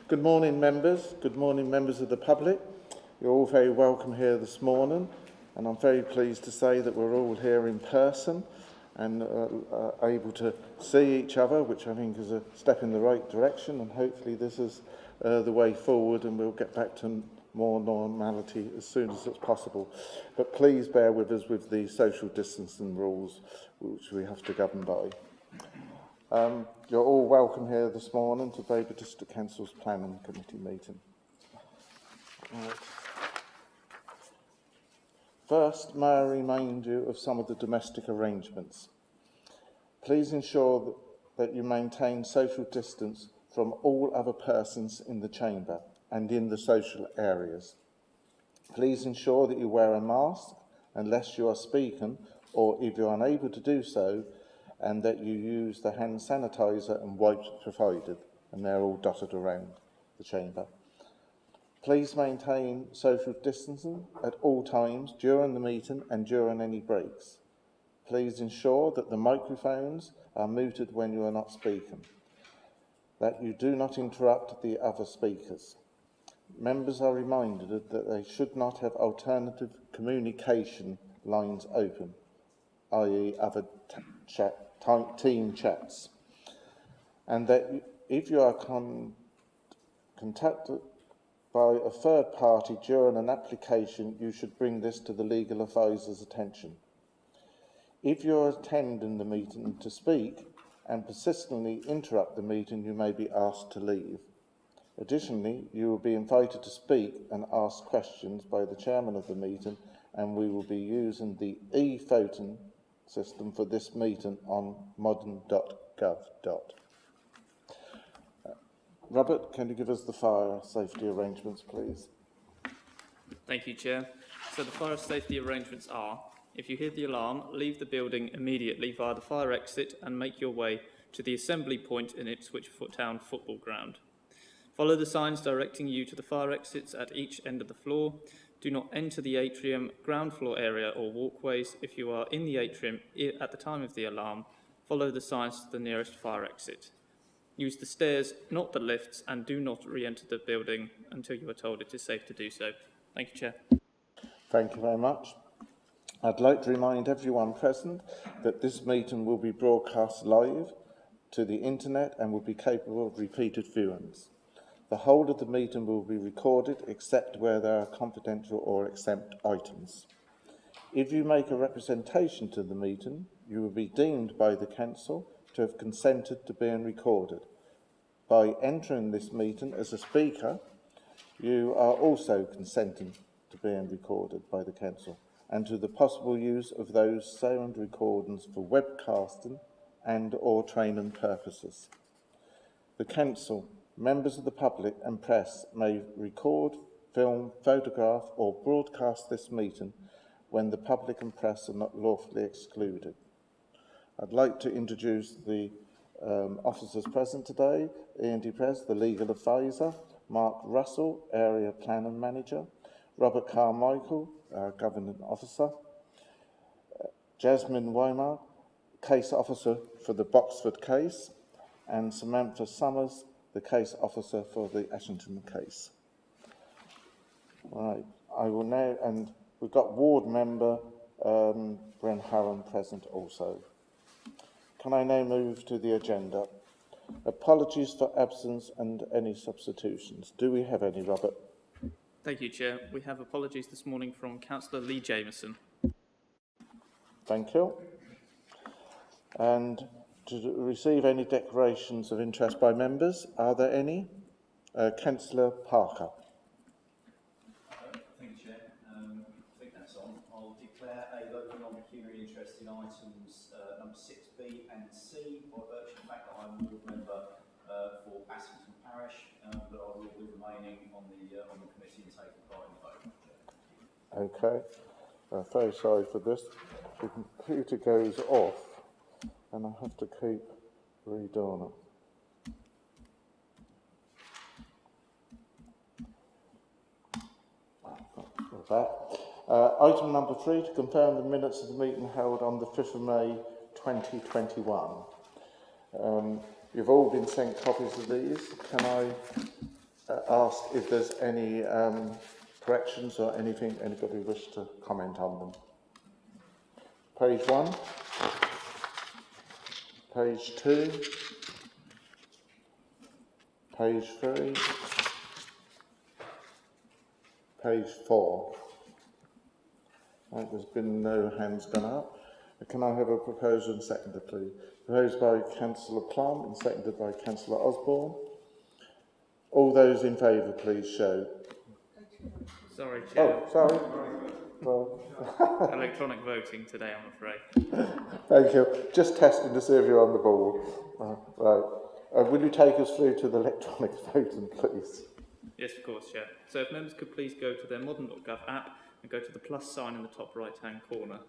Good morning, members. Good morning, members of the public. You're all very welcome here this morning, and I'm very pleased to say that we're all here in person and able to see each other, which I think is a step in the right direction, and hopefully this is the way forward and we'll get back to more normality as soon as it's possible. But please bear with us with the social distancing rules which we have to govern by. You're all welcome here this morning to Babergh District Council's Planning Committee meeting. Right. First, may I remind you of some of the domestic arrangements. Please ensure that you maintain social distance from all other persons in the chamber and in the social areas. Please ensure that you wear a mask unless you are speaking, or if you're unable to do so, and that you use the hand sanitizer and wipes provided, and they're all dotted around the chamber. Please maintain social distancing at all times during the meeting and during any breaks. Please ensure that the microphones are muted when you are not speaking, that you do not interrupt the other speakers. Members are reminded that they should not have alternative communication lines open, i.e. other team chats, and that if you are contacted by a third party during an application, you should bring this to the legal advisor's attention. If you are attending the meeting to speak and persistently interrupt the meeting, you may be asked to leave. Additionally, you will be invited to speak and ask questions by the chairman of the meeting, and we will be using the e-voting system for this meeting on modern.gov. Robert, can you give us the fire safety arrangements, please? Thank you, Chair. So the fire safety arrangements are: if you hear the alarm, leave the building immediately via the fire exit and make your way to the assembly point in Ipswich Town Football Ground. Follow the signs directing you to the fire exits at each end of the floor. Do not enter the atrium, ground floor area or walkways. If you are in the atrium at the time of the alarm, follow the signs to the nearest fire exit. Use the stairs, not the lifts, and do not re-enter the building until you are told it is safe to do so. Thank you, Chair. Thank you very much. I'd like to remind everyone present that this meeting will be broadcast live to the internet and will be capable of repeated viewings. The whole of the meeting will be recorded except where there are confidential or exempt items. If you make a representation to the meeting, you will be deemed by the council to have consented to being recorded. By entering this meeting as a speaker, you are also consenting to being recorded by the council and to the possible use of those sound recordings for webcasting and or training purposes. The council, members of the public and press may record, film, photograph or broadcast this meeting when the public and press are not lawfully excluded. I'd like to introduce the officers present today: Ian Duprez, the legal advisor; Mark Russell, area planning manager; Robert Carmichael, governing officer; Jasmine Weimar, case officer for the Boxford case; and Samantha Summers, the case officer for the Ashington case. Right, I will now, and we've got ward member Bren Harron present also. Can I now move to the agenda? Apologies for absence and any substitutions. Do we have any, Robert? Thank you, Chair. We have apologies this morning from Councillor Lee Jameson. Thank you. And to receive any declarations of interest by members, are there any? Councillor Parker. Thank you, Chair. I think that's on. I'll declare a local non-pecuniary interest in items number 6B and C by virtue of the fact that I'm a ward member for Ashington Parish, but I will be remaining on the committee and taking part in the vote. Okay. Very sorry for this. The computer goes off and I have to keep redoing it. Item number 3, to confirm the minutes of the meeting held on the 5th of May 2021. You've all been sent copies of these. Can I ask if there's any corrections or anything anybody wish to comment on them. Page 1, page 2, page 3, page 4. Right, there's been no hands gone up. Can I have a proposal and seconded, please? Proposed by Councillor Plum and seconded by Councillor Osborne. All those in favour, please show. Sorry, Chair. Oh, sorry. Well, Electronic voting today, I'm afraid. thank you. Just testing to see if you're on the ball. Right. Will you take us through to the electronic voting, please? Yes, of course, Chair. So if members could please go to their modern.gov app and go to the plus sign in the top right-hand corner.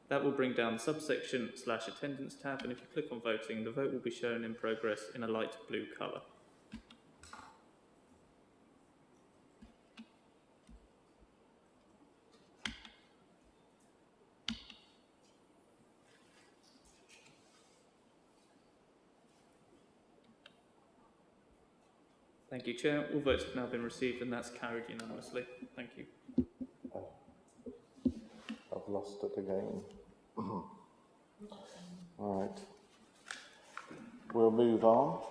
That will bring down the subsection/attendance tab, and if you click on voting, the vote will be shown in progress in a light blue colour. Thank you, Chair. All votes have now been received and that's carried unanimously. Thank you. I've lost it again. Right. We'll move on.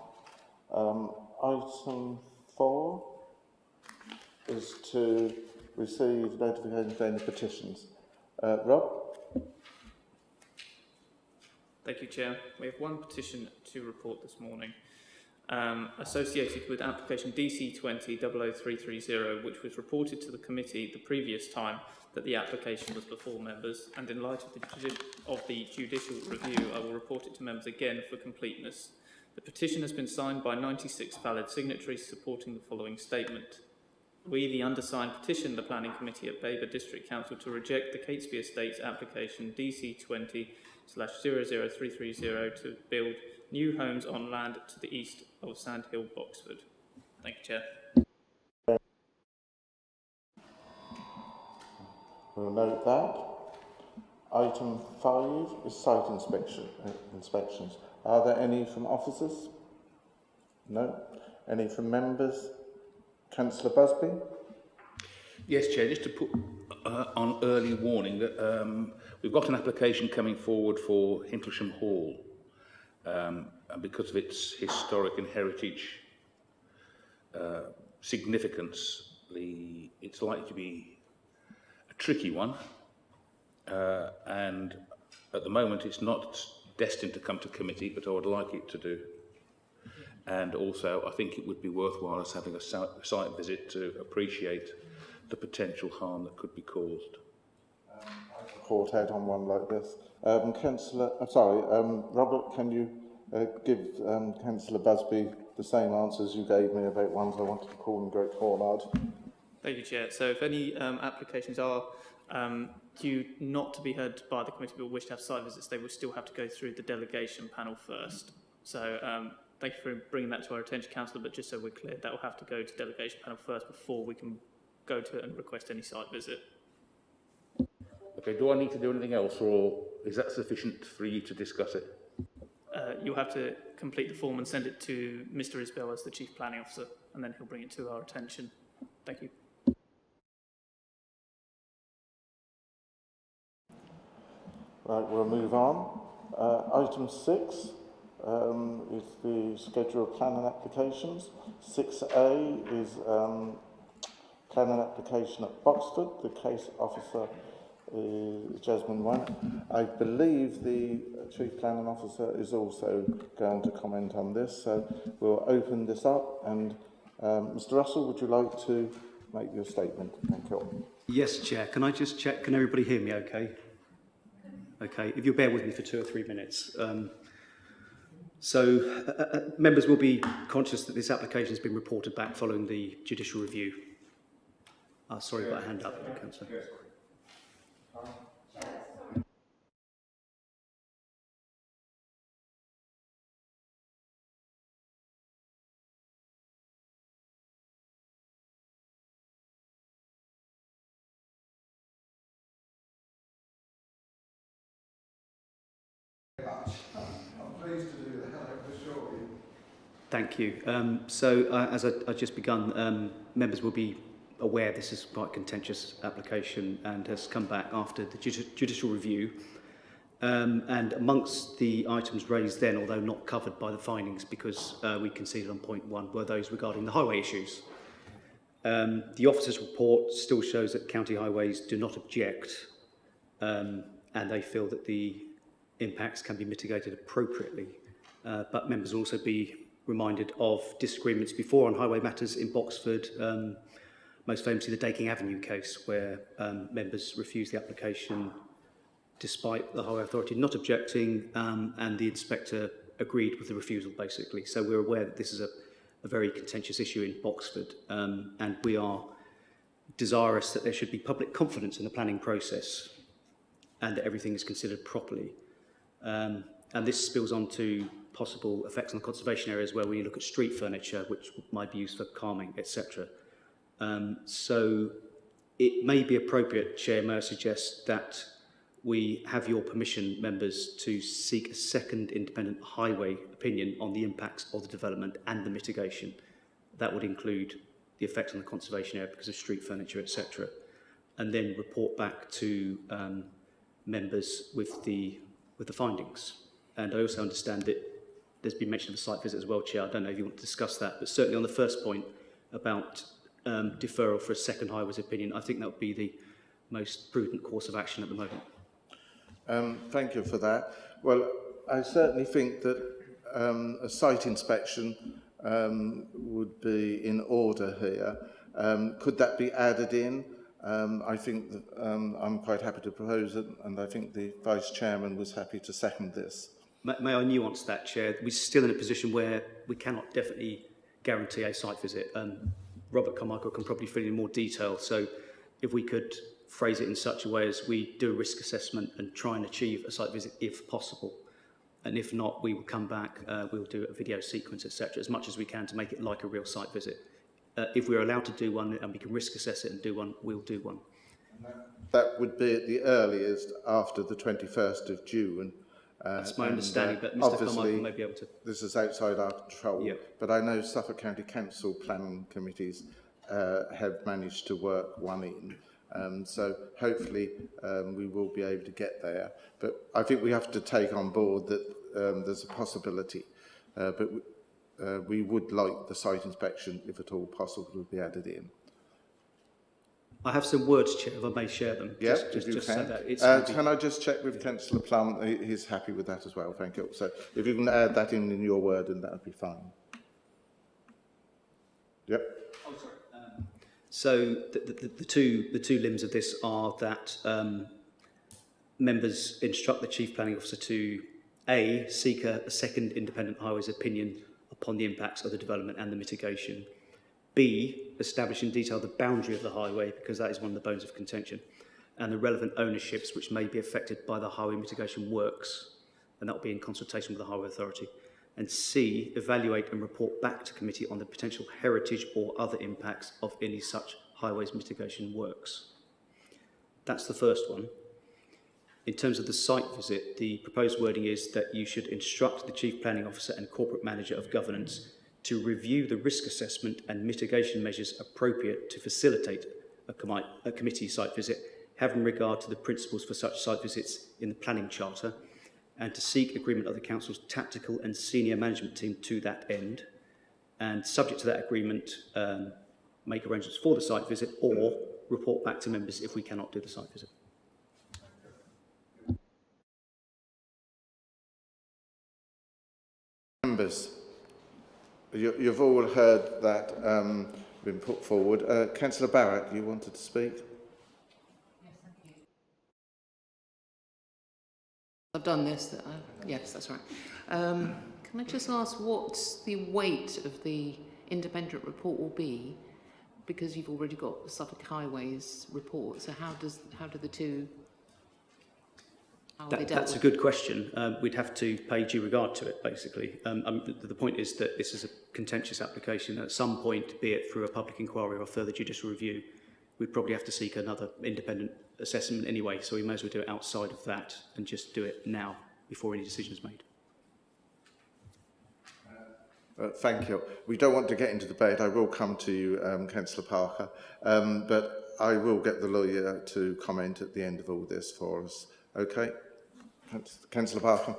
Item 4 is to receive notification of any petitions. Rob? Thank you, Chair. We have one petition to report this morning. Associated with application DC20-00330, which was reported to the committee the previous time that the application was before members, and in light of the judicial review, I will report it to members again for completeness. The petition has been signed by 96 valid signatories supporting the following statement. We, the undersigned, petition the Planning Committee at Babergh District Council to reject the Catesby Estates application DC20/00330 to build new homes on land to the east of Sandhill, Boxford. Thank you, Chair. We'll note that. Item 5 is site inspections. Are there any from officers? No. Any from members? Councillor Busby? Yes, Chair, just to put on early warning that we've got an application coming forward for Hintlesham Hall. And because of its historic and heritage significance, it's likely to be a tricky one. And at the moment, it's not destined to come to committee, but I would like it to do. And also, I think it would be worthwhile us having a site visit to appreciate the potential harm that could be caused. Caught out on one like this. Robert, can you give Councillor Busby the same answers you gave me about ones I wanted to call them Great Hornard? Thank you, Chair. So if any applications are due not to be heard by the committee but wish to have site visits, they will still have to go through the delegation panel first. So thank you for bringing that to our attention, Councillor, but just so we're clear, that will have to go to delegation panel first before we can go to it and request any site visit. Okay, do I need to do anything else, or is that sufficient for you to discuss it? You'll have to complete the form and send it to Mr. Isbell as the Chief Planning Officer, and then he'll bring it to our attention. Thank you. Right, we'll move on. Item 6 is the schedule of planning applications. 6A is planning application at Boxford. The case officer is Jasmine White. I believe the Chief Planning Officer is also going to comment on this, so we'll open this up. And Mr. Russell, would you like to make your statement? Thank you. Yes, Chair. Can I just check? Can everybody hear me okay? Okay, if you'll bear with me for 2 or 3 minutes. Members will be conscious that this application has been reported back following the judicial review. Sorry, I've got a hand up, Councillor. I'm pleased to do that, I can assure you. Thank you. As I just begun, members will be aware this is quite a contentious application and has come back after the judicial review. And amongst the items raised then, although not covered by the findings because we conceded on point 1, were those regarding the highway issues. The officer's report still shows that county highways do not object and they feel that the impacts can be mitigated appropriately. But members will also be reminded of disagreements before on highway matters in Boxford, most famously the Daking Avenue case, where members refused the application despite the Highway Authority not objecting, and the inspector agreed with the refusal, basically. So we're aware that this is a very contentious issue in Boxford, and we are desirous that there should be public confidence in the planning process and that everything is considered properly. And this spills on to possible effects on the conservation areas where we look at street furniture, which might be used for calming, etc. So it may be appropriate, Chair, may I suggest that we have your permission, members, to seek a second independent highway opinion on the impacts of the development and the mitigation. That would include the effects on the conservation area because of street furniture, etc. And then report back to members with the findings. And I also understand that there's been mention of a site visit as well, Chair. I don't know if you want to discuss that, but certainly on the first point about deferral for a second highways opinion, I think that would be the most prudent course of action at the moment. Thank you for that. Well, I certainly think that a site inspection would be in order here. Could that be added in? I think that I'm quite happy to propose it, and I think the Vice Chairman was happy to second this. May I nuance that, Chair? We're still in a position where we cannot definitely guarantee a site visit. Robert Carmichael can probably fill in more detail. So if we could phrase it in such a way as we do a risk assessment and try and achieve a site visit if possible. And if not, we will come back, we'll do a video sequence, etc., as much as we can to make it like a real site visit. If we're allowed to do one and we can risk assess it and do one, we'll do one. That would be at the earliest after the 21st of June. That's my understanding, but Mr. Carmichael may be able to... This is outside our control, yeah. But I know Suffolk County Council planning committees have managed to work one in. So hopefully we will be able to get there. But I think we have to take on board that there's a possibility. But we would like the site inspection, if at all possible, to be added in. I have some words, Chair, if I may share them. Yeah, just if you so can. that Can I just check with Councillor Plum? He's happy with that as well, thank you. So if you can add that in your word, then that would be fine. Yep. Oh, sorry. So the two limbs of this are that members instruct the Chief Planning Officer to A, seek a second independent highways opinion upon the impacts of the development and the mitigation. B, establish in detail the boundary of the highway, because that is one of the bones of contention, and the relevant ownerships which may be affected by the highway mitigation works, and that will be in consultation with the Highway Authority. And C, evaluate and report back to committee on the potential heritage or other impacts of any such highways mitigation works. That's the first one. In terms of the site visit, the proposed wording is that you should instruct the Chief Planning Officer and Corporate Manager of Governance to review the risk assessment and mitigation measures appropriate to facilitate a committee site visit, having regard to the principles for such site visits in the planning charter, and to seek agreement of the Council's tactical and senior management team to that end, and subject to that agreement, make arrangements for the site visit or report back to members if we cannot do the site visit. Members, you've all heard that been put forward. Councillor Barrett, you wanted to speak? Yes, thank you. I've done this. Yes, that's right. Can I just ask what the weight of the independent report will be? Because you've already got the Suffolk Highways report. So how do the two? That's a good question. We'd have to pay due regard to it, basically. The point is that this is a contentious application. At some point, be it through a public inquiry or further judicial review, we'd probably have to seek another independent assessment anyway, so we may as well do it outside of that and just do it now before any decision is made. Thank you. We don't want to get into debate. I will come to you, Councillor Parker, but I will get the lawyer to comment at the end of all this for us. Okay? Councillor Parker.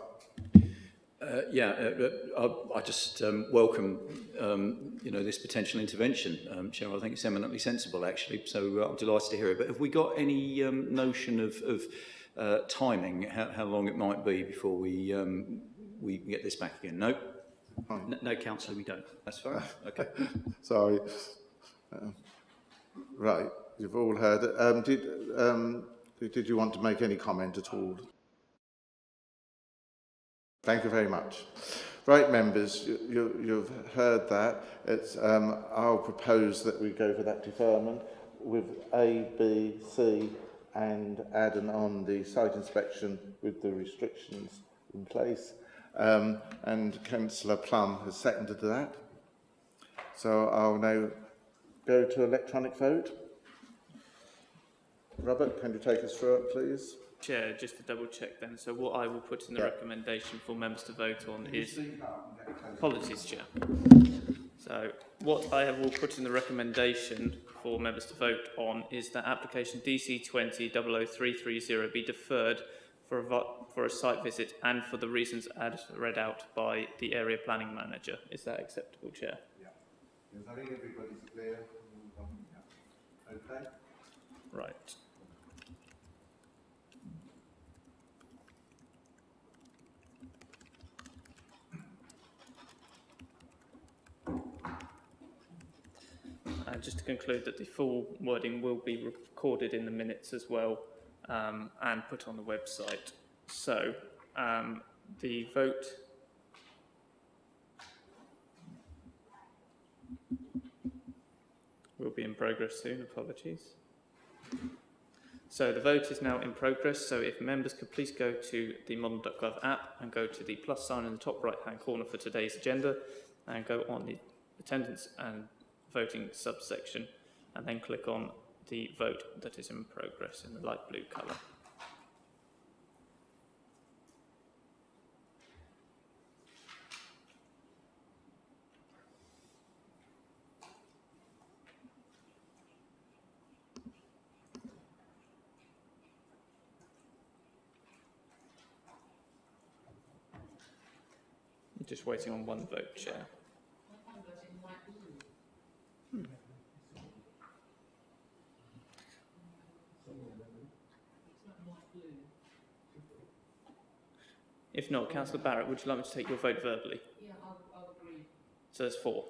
I just welcome this potential intervention, Cheryl. I think it's eminently sensible, actually. So I'm delighted to hear it. But have we got any notion of timing? How long it might be before we get this back again? No. No, Councillor, we don't. That's fine. Okay. Sorry. Right. You've all heard it. Did you want to make any comment at all? Thank you very much. Right, members, you've heard that. I'll propose that we go for that deferment with A, B, C, and adding on the site inspection with the restrictions in place. And Councillor Plum has seconded that. So I'll now go to electronic vote. Robert, can you take us through it, please? Chair, just to double check then, so what I will put in the recommendation for members to vote on is... Apologies, Chair. So what I will put in the recommendation for members to vote on is that application DC 20-00330 be deferred for a site visit and for the reasons as read out by the area planning manager. Is that acceptable, Chair? Yeah. I think everybody's clear. Okay. Right. Just to conclude that the full wording will be recorded in the minutes as well and put on the website. So the vote will be in progress soon, apologies. So the vote is now in progress, so if members could please go to the modern.gov app and go to the plus sign in the top right hand corner for today's agenda and go on the attendance and voting subsection and then click on the vote that is in progress in the light blue colour. Just waiting on one vote, Chair. If not, Councillor Barrett, would you like me to take your vote verbally? Yeah, I'll agree. So there's 4.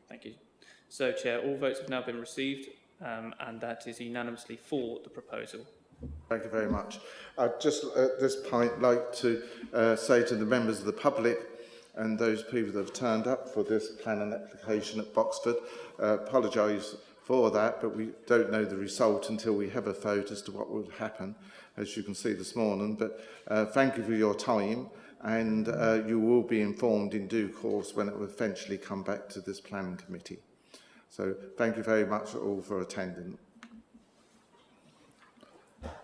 Thank you. So, Chair, all votes have now been received, and that is unanimously for the proposal. Thank you very much. I'd just at this point like to say to the members of the public and those people that have turned up for this planning application at Boxford, apologise for that, but we don't know the result until we have a vote as to what will happen, as you can see this morning. But thank you for your time, and you will be informed in due course when it will eventually come back to this planning committee. So thank you very much all for attending.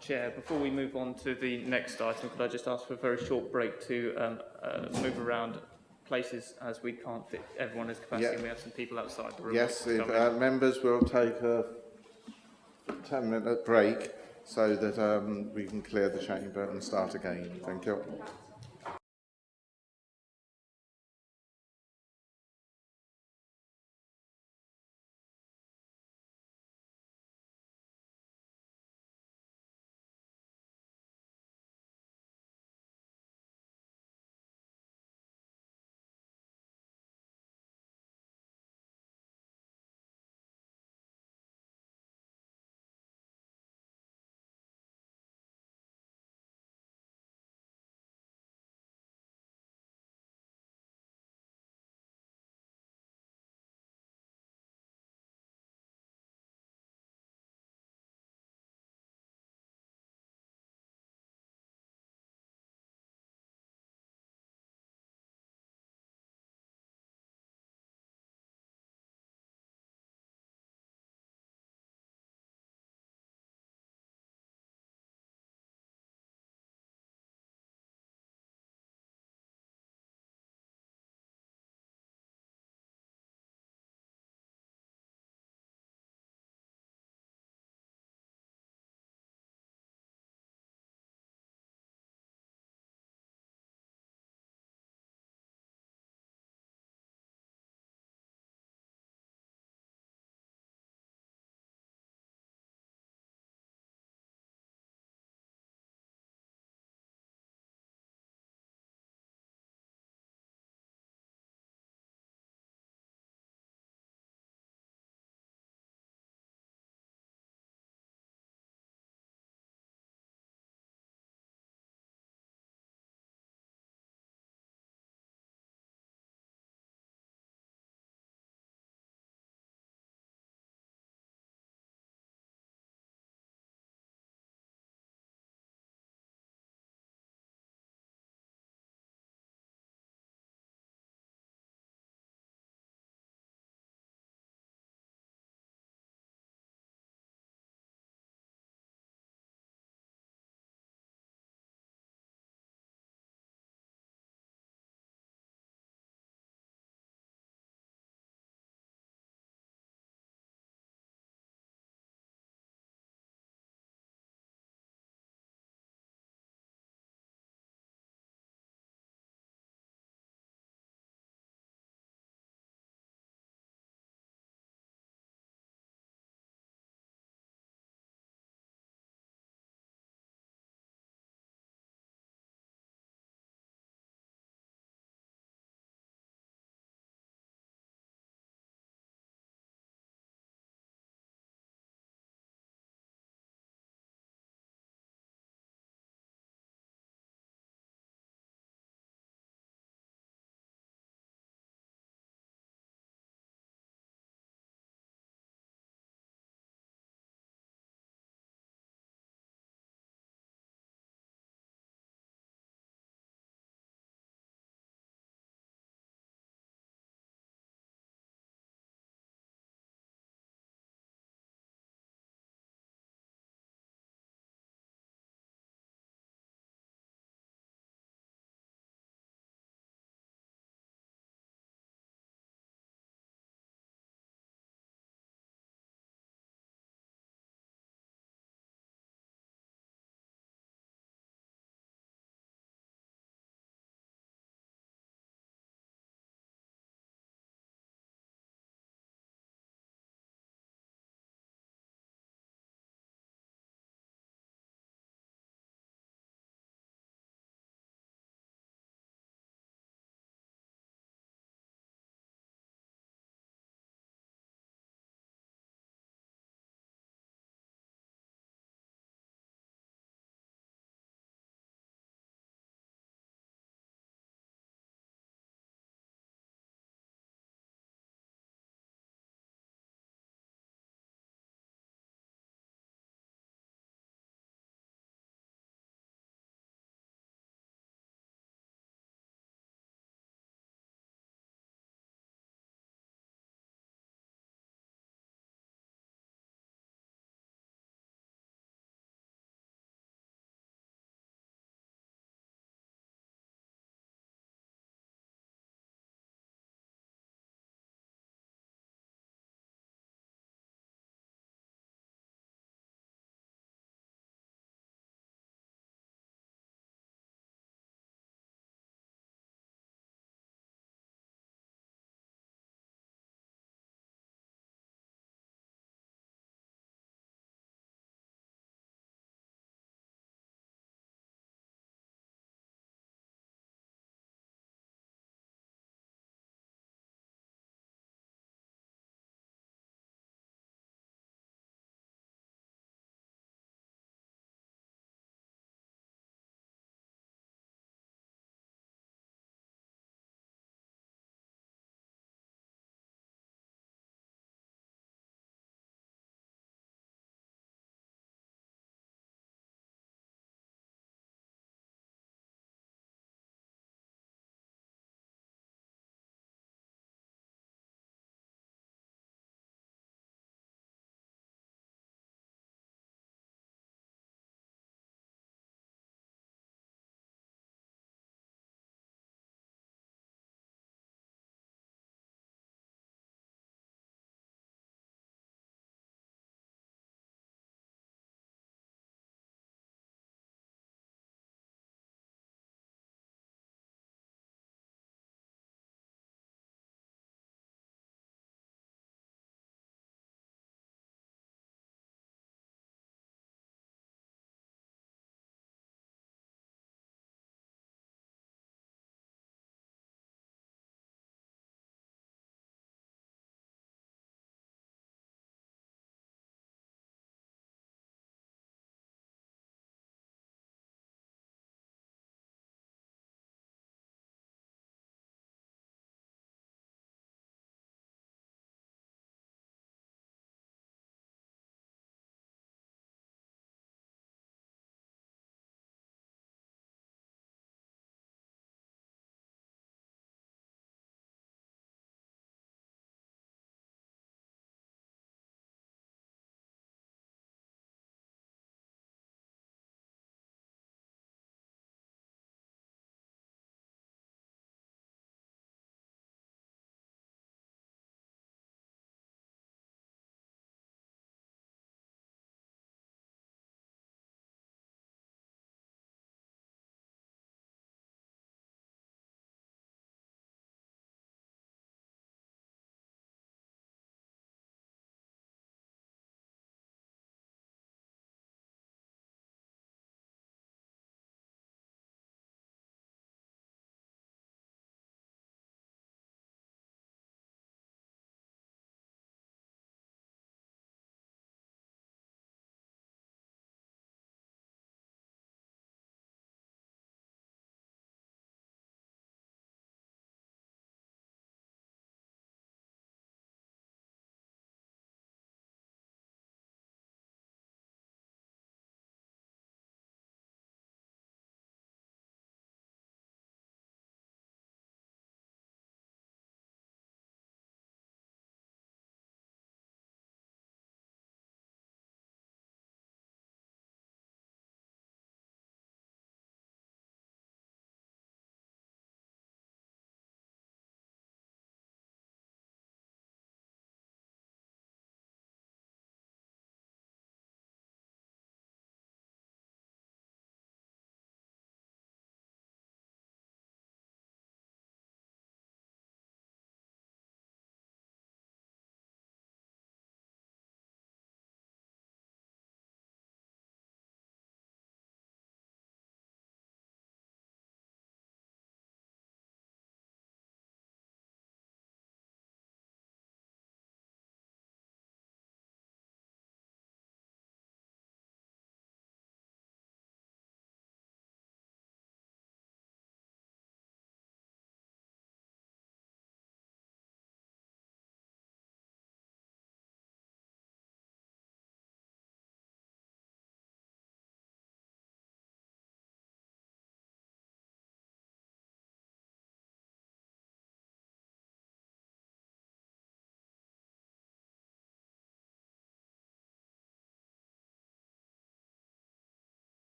Chair, before we move on to the next item, could I just ask for a very short break to move around places, as we can't fit everyone as capacity, and we have some people outside the room. Yes, if members will take a 10-minute break so that we can clear the chamber and start again. Thank you.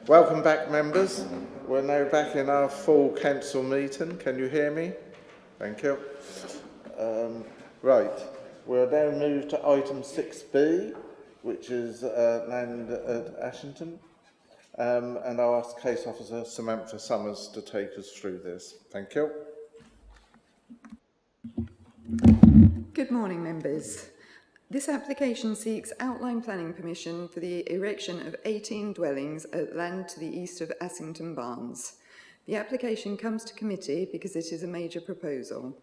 Welcome back, members. We're now back in our full council meeting. Can you hear me? Thank you. Right, we'll now move to item 6B, which is land at Ashington. And I'll ask Case Officer Samantha Summers to take us through this. Thank you. Good morning, members. This application seeks outline planning permission for the erection of 18 dwellings at land to the east of Ashington Barns. The application comes to committee because it is a major proposal.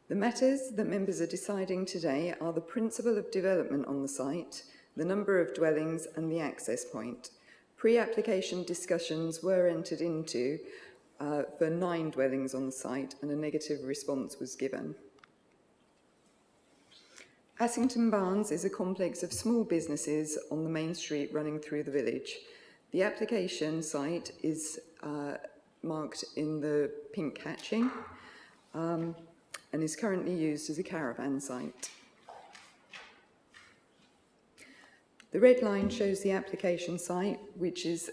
The matters that members are deciding today are the principle of development on the site, the number of dwellings and the access point. Pre-application discussions were entered into for 9 dwellings on the site and a negative response was given. Ashington Barns is a complex of small businesses on the main street running through the village. The application site is marked in the pink hatching and is currently used as a caravan site. The red line shows the application site, which is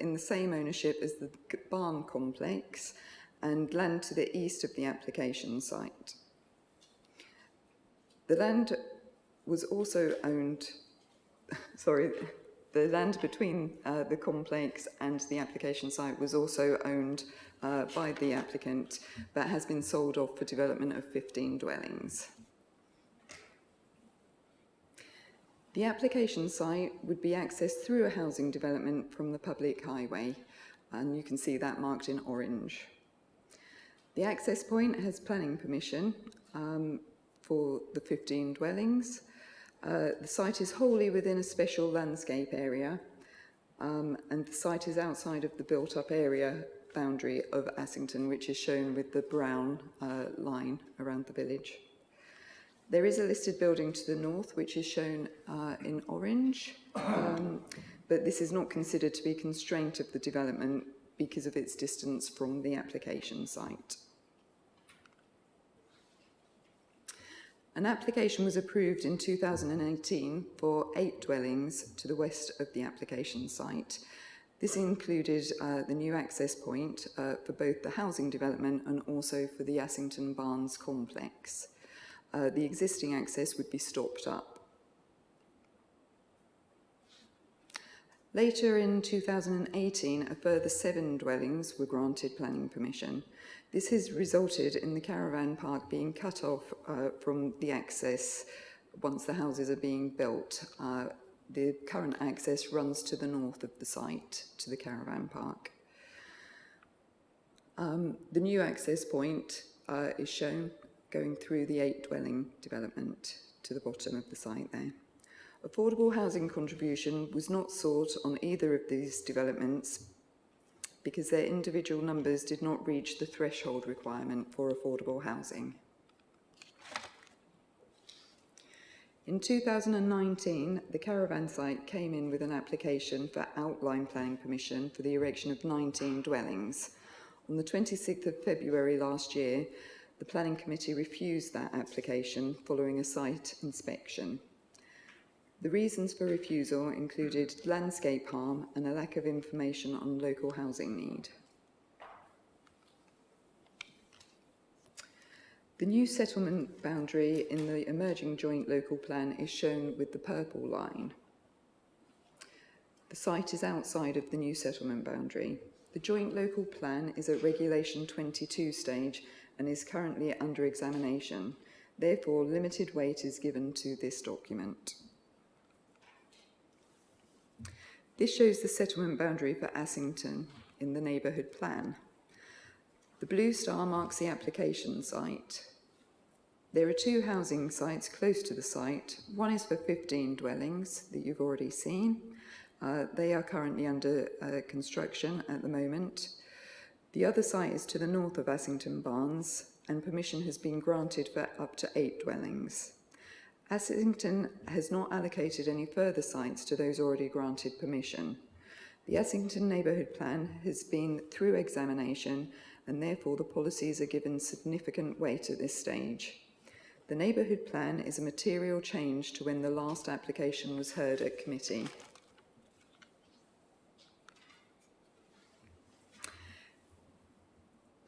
in the same ownership as the barn complex and land to the east of the application site. The land was also owned, the land between the complex and the application site was also owned by the applicant, but has been sold off for development of 15 dwellings. The application site would be accessed through a housing development from the public highway, and you can see that marked in orange. The access point has planning permission for the 15 dwellings. The site is wholly within a special landscape area, and the site is outside of the built-up area boundary of Assington, which is shown with the brown line around the village. There is a listed building to the north, which is shown in orange, but this is not considered to be a constraint of the development because of its distance from the application site. An application was approved in 2018 for 8 dwellings to the west of the application site. This included the new access point for both the housing development and also for the Ashington Barns complex. The existing access would be stopped up. Later in 2018, a further 7 dwellings were granted planning permission. This has resulted in the caravan park being cut off from the access once the houses are being built. The current access runs to the north of the site, to the caravan park. The new access point is shown going through the 8-dwelling development to the bottom of the site there. Affordable housing contribution was not sought on either of these developments because their individual numbers did not reach the threshold requirement for affordable housing. In 2019, the caravan site came in with an application for outline planning permission for the erection of 19 dwellings. On the 26th of February last year, the Planning Committee refused that application following a site inspection. The reasons for refusal included landscape harm and a lack of information on local housing need. The new settlement boundary in the emerging joint local plan is shown with the purple line. The site is outside of the new settlement boundary. The joint local plan is at Regulation 22 stage and is currently under examination. Therefore, limited weight is given to this document. This shows the settlement boundary for Assington in the neighbourhood plan. The blue star marks the application site. There are 2 housing sites close to the site. One is for 15 dwellings that you've already seen. They are currently under construction at the moment. The other site is to the north of Ashington Barns, and permission has been granted for up to 8 dwellings. Ashington has not allocated any further sites to those already granted permission. The Ashington neighbourhood plan has been through examination and therefore the policies are given significant weight at this stage. The neighbourhood plan is a material change to when the last application was heard at committee.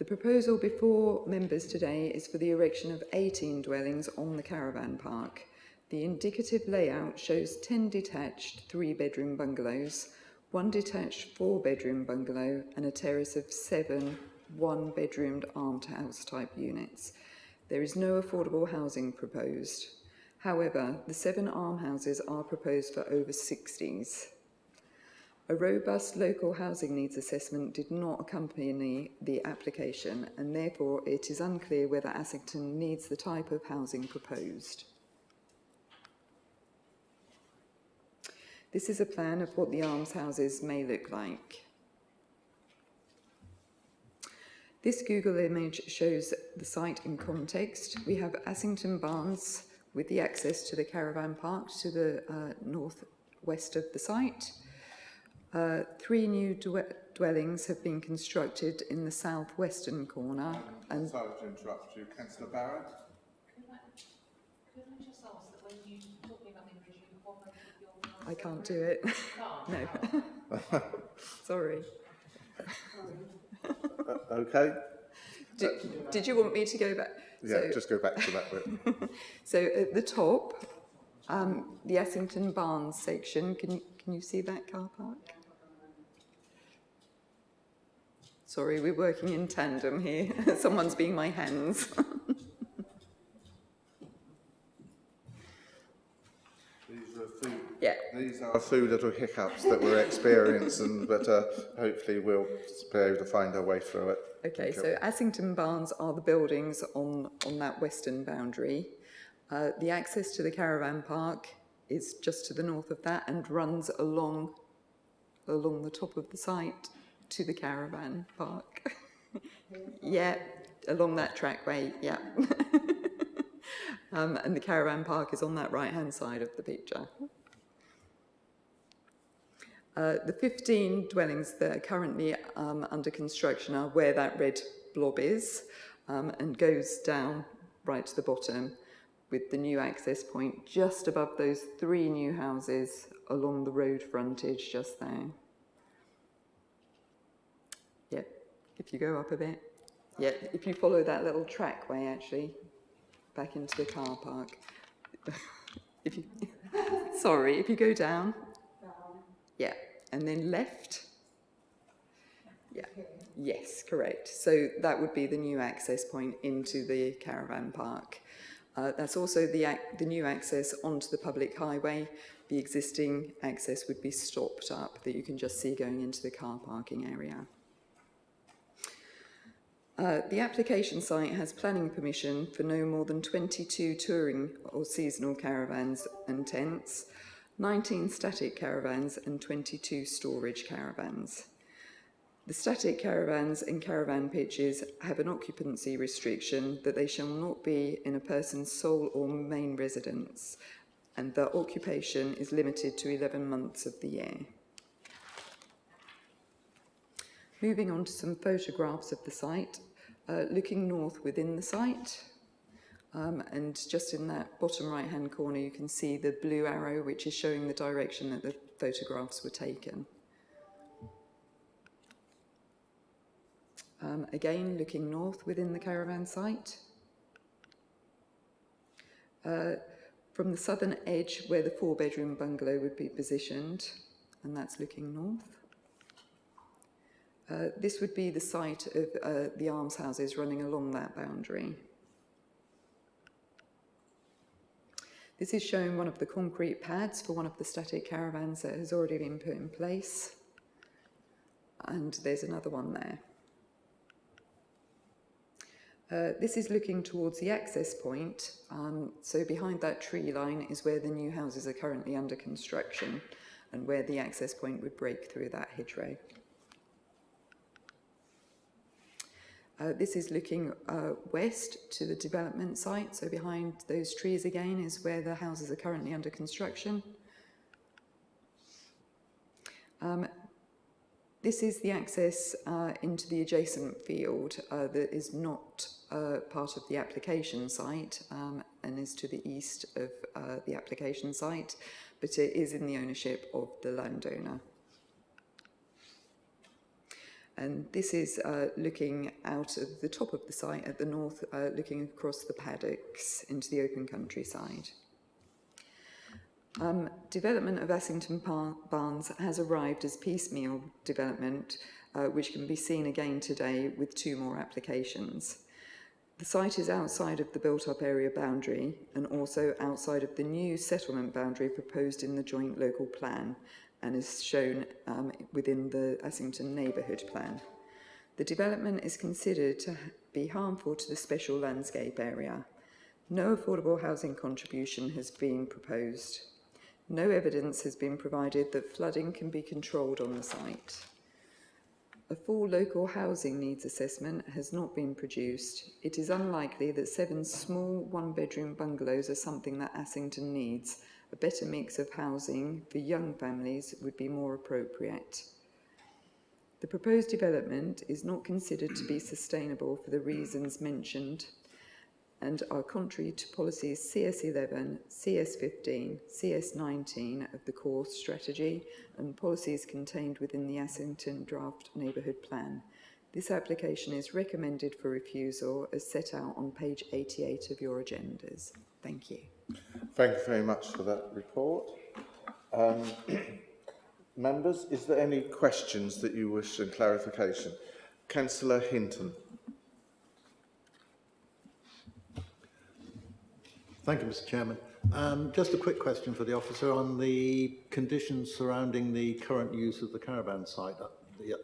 The proposal before members today is for the erection of 18 dwellings on the caravan park. The indicative layout shows 10 detached 3-bedroom bungalows, 1 detached 4-bedroom bungalow and a terrace of 7 1-bedroomed armed house type units. There is no affordable housing proposed. However, the 7 armhouses are proposed for over 60s. A robust local housing needs assessment did not accompany the application, and therefore it is unclear whether Assington needs the type of housing proposed. This is a plan of what the almshouses may look like. This Google image shows the site in context. We have Ashington Barns with the access to the caravan park to the northwest of the site. 3 new dwellings have been constructed in the southwestern corner. And sorry to interrupt you, Councillor Barrett. Could I just ask that when you're talking about the image, you pop up your... I can't do it. No. Sorry. Okay. Did you want me to go back? Yeah, just go back to that bit. So at the top, the Ashington Barns section, can you see that car park? Sorry, we're working in tandem here. Someone's being my hands. These are a few little hiccups that we're experiencing, but hopefully we'll be able to find our way through it. Okay, so Ashington Barns are the buildings on that western boundary. The access to the caravan park is just to the north of that and runs along the top of the site to the caravan park. Yeah, along that trackway, yeah. And the caravan park is on that right-hand side of the picture. The 15 dwellings that are currently under construction are where that red blob is, and goes down right to the bottom with the new access point just above those 3 new houses along the road frontage just there. Yep, if you go up a bit. Yep, if you follow that little trackway actually, back into the car park. If you, sorry, if you go down. Yeah, and then left. Yeah, yes, correct. So that would be the new access point into the caravan park. That's also the new access onto the public highway. The existing access would be stopped up that you can just see going into the car parking area. The application site has planning permission for no more than 22 touring or seasonal caravans and tents, 19 static caravans and 22 storage caravans. The static caravans and caravan pitches have an occupancy restriction that they shall not be in a person's sole or main residence, and the occupation is limited to 11 months of the year. Moving on to some photographs of the site, looking north within the site, and just in that bottom right-hand corner you can see the blue arrow which is showing the direction that the photographs were taken. Again, looking north within the caravan site. From the southern edge where the 4-bedroom bungalow would be positioned, and that's looking north. This would be the site of the almshouses running along that boundary. This is showing one of the concrete pads for one of the static caravans that has already been put in place. And there's another one there. This is looking towards the access point, so behind that tree line is where the new houses are currently under construction and where the access point would break through that hedgerow. This is looking west to the development site, so behind those trees again is where the houses are currently under construction. This is the access into the adjacent field that is not part of the application site and is to the east of the application site, but it is in the ownership of the landowner. And this is looking out of the top of the site at the north, looking across the paddocks into the open countryside. Development of Ashington Barns has arrived as piecemeal development, which can be seen again today with 2 more applications. The site is outside of the built-up area boundary and also outside of the new settlement boundary proposed in the joint local plan and is shown within the Assington neighbourhood plan. The development is considered to be harmful to the special landscape area. No affordable housing contribution has been proposed. No evidence has been provided that flooding can be controlled on the site. A full local housing needs assessment has not been produced. It is unlikely that 7 small 1-bedroom bungalows are something that Assington needs. A better mix of housing for young families would be more appropriate. The proposed development is not considered to be sustainable for the reasons mentioned and are contrary to policies CS11, CS15, CS19 of the core strategy and policies contained within the Assington Draft Neighbourhood Plan. This application is recommended for refusal as set out on page 88 of your agendas. Thank you. Thank you very much for that report. Members, is there any questions that you wish and clarification? Councillor Hinton. Thank you, Mr. Chairman. Just a quick question for the officer on the conditions surrounding the current use of the caravan site.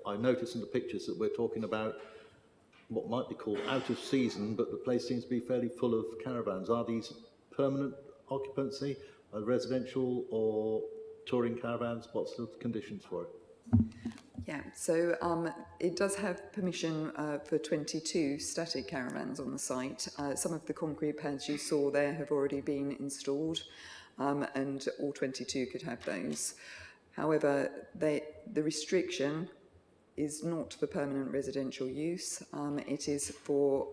I noticed in the pictures that we're talking about what might be called out of season, but the place seems to be fairly full of caravans. Are these permanent occupancy, residential or touring caravans? What's the conditions for it? Yeah, so it does have permission for 22 static caravans on the site. Some of the concrete pads you saw there have already been installed and all 22 could have those. However, the restriction is not for permanent residential use. It is for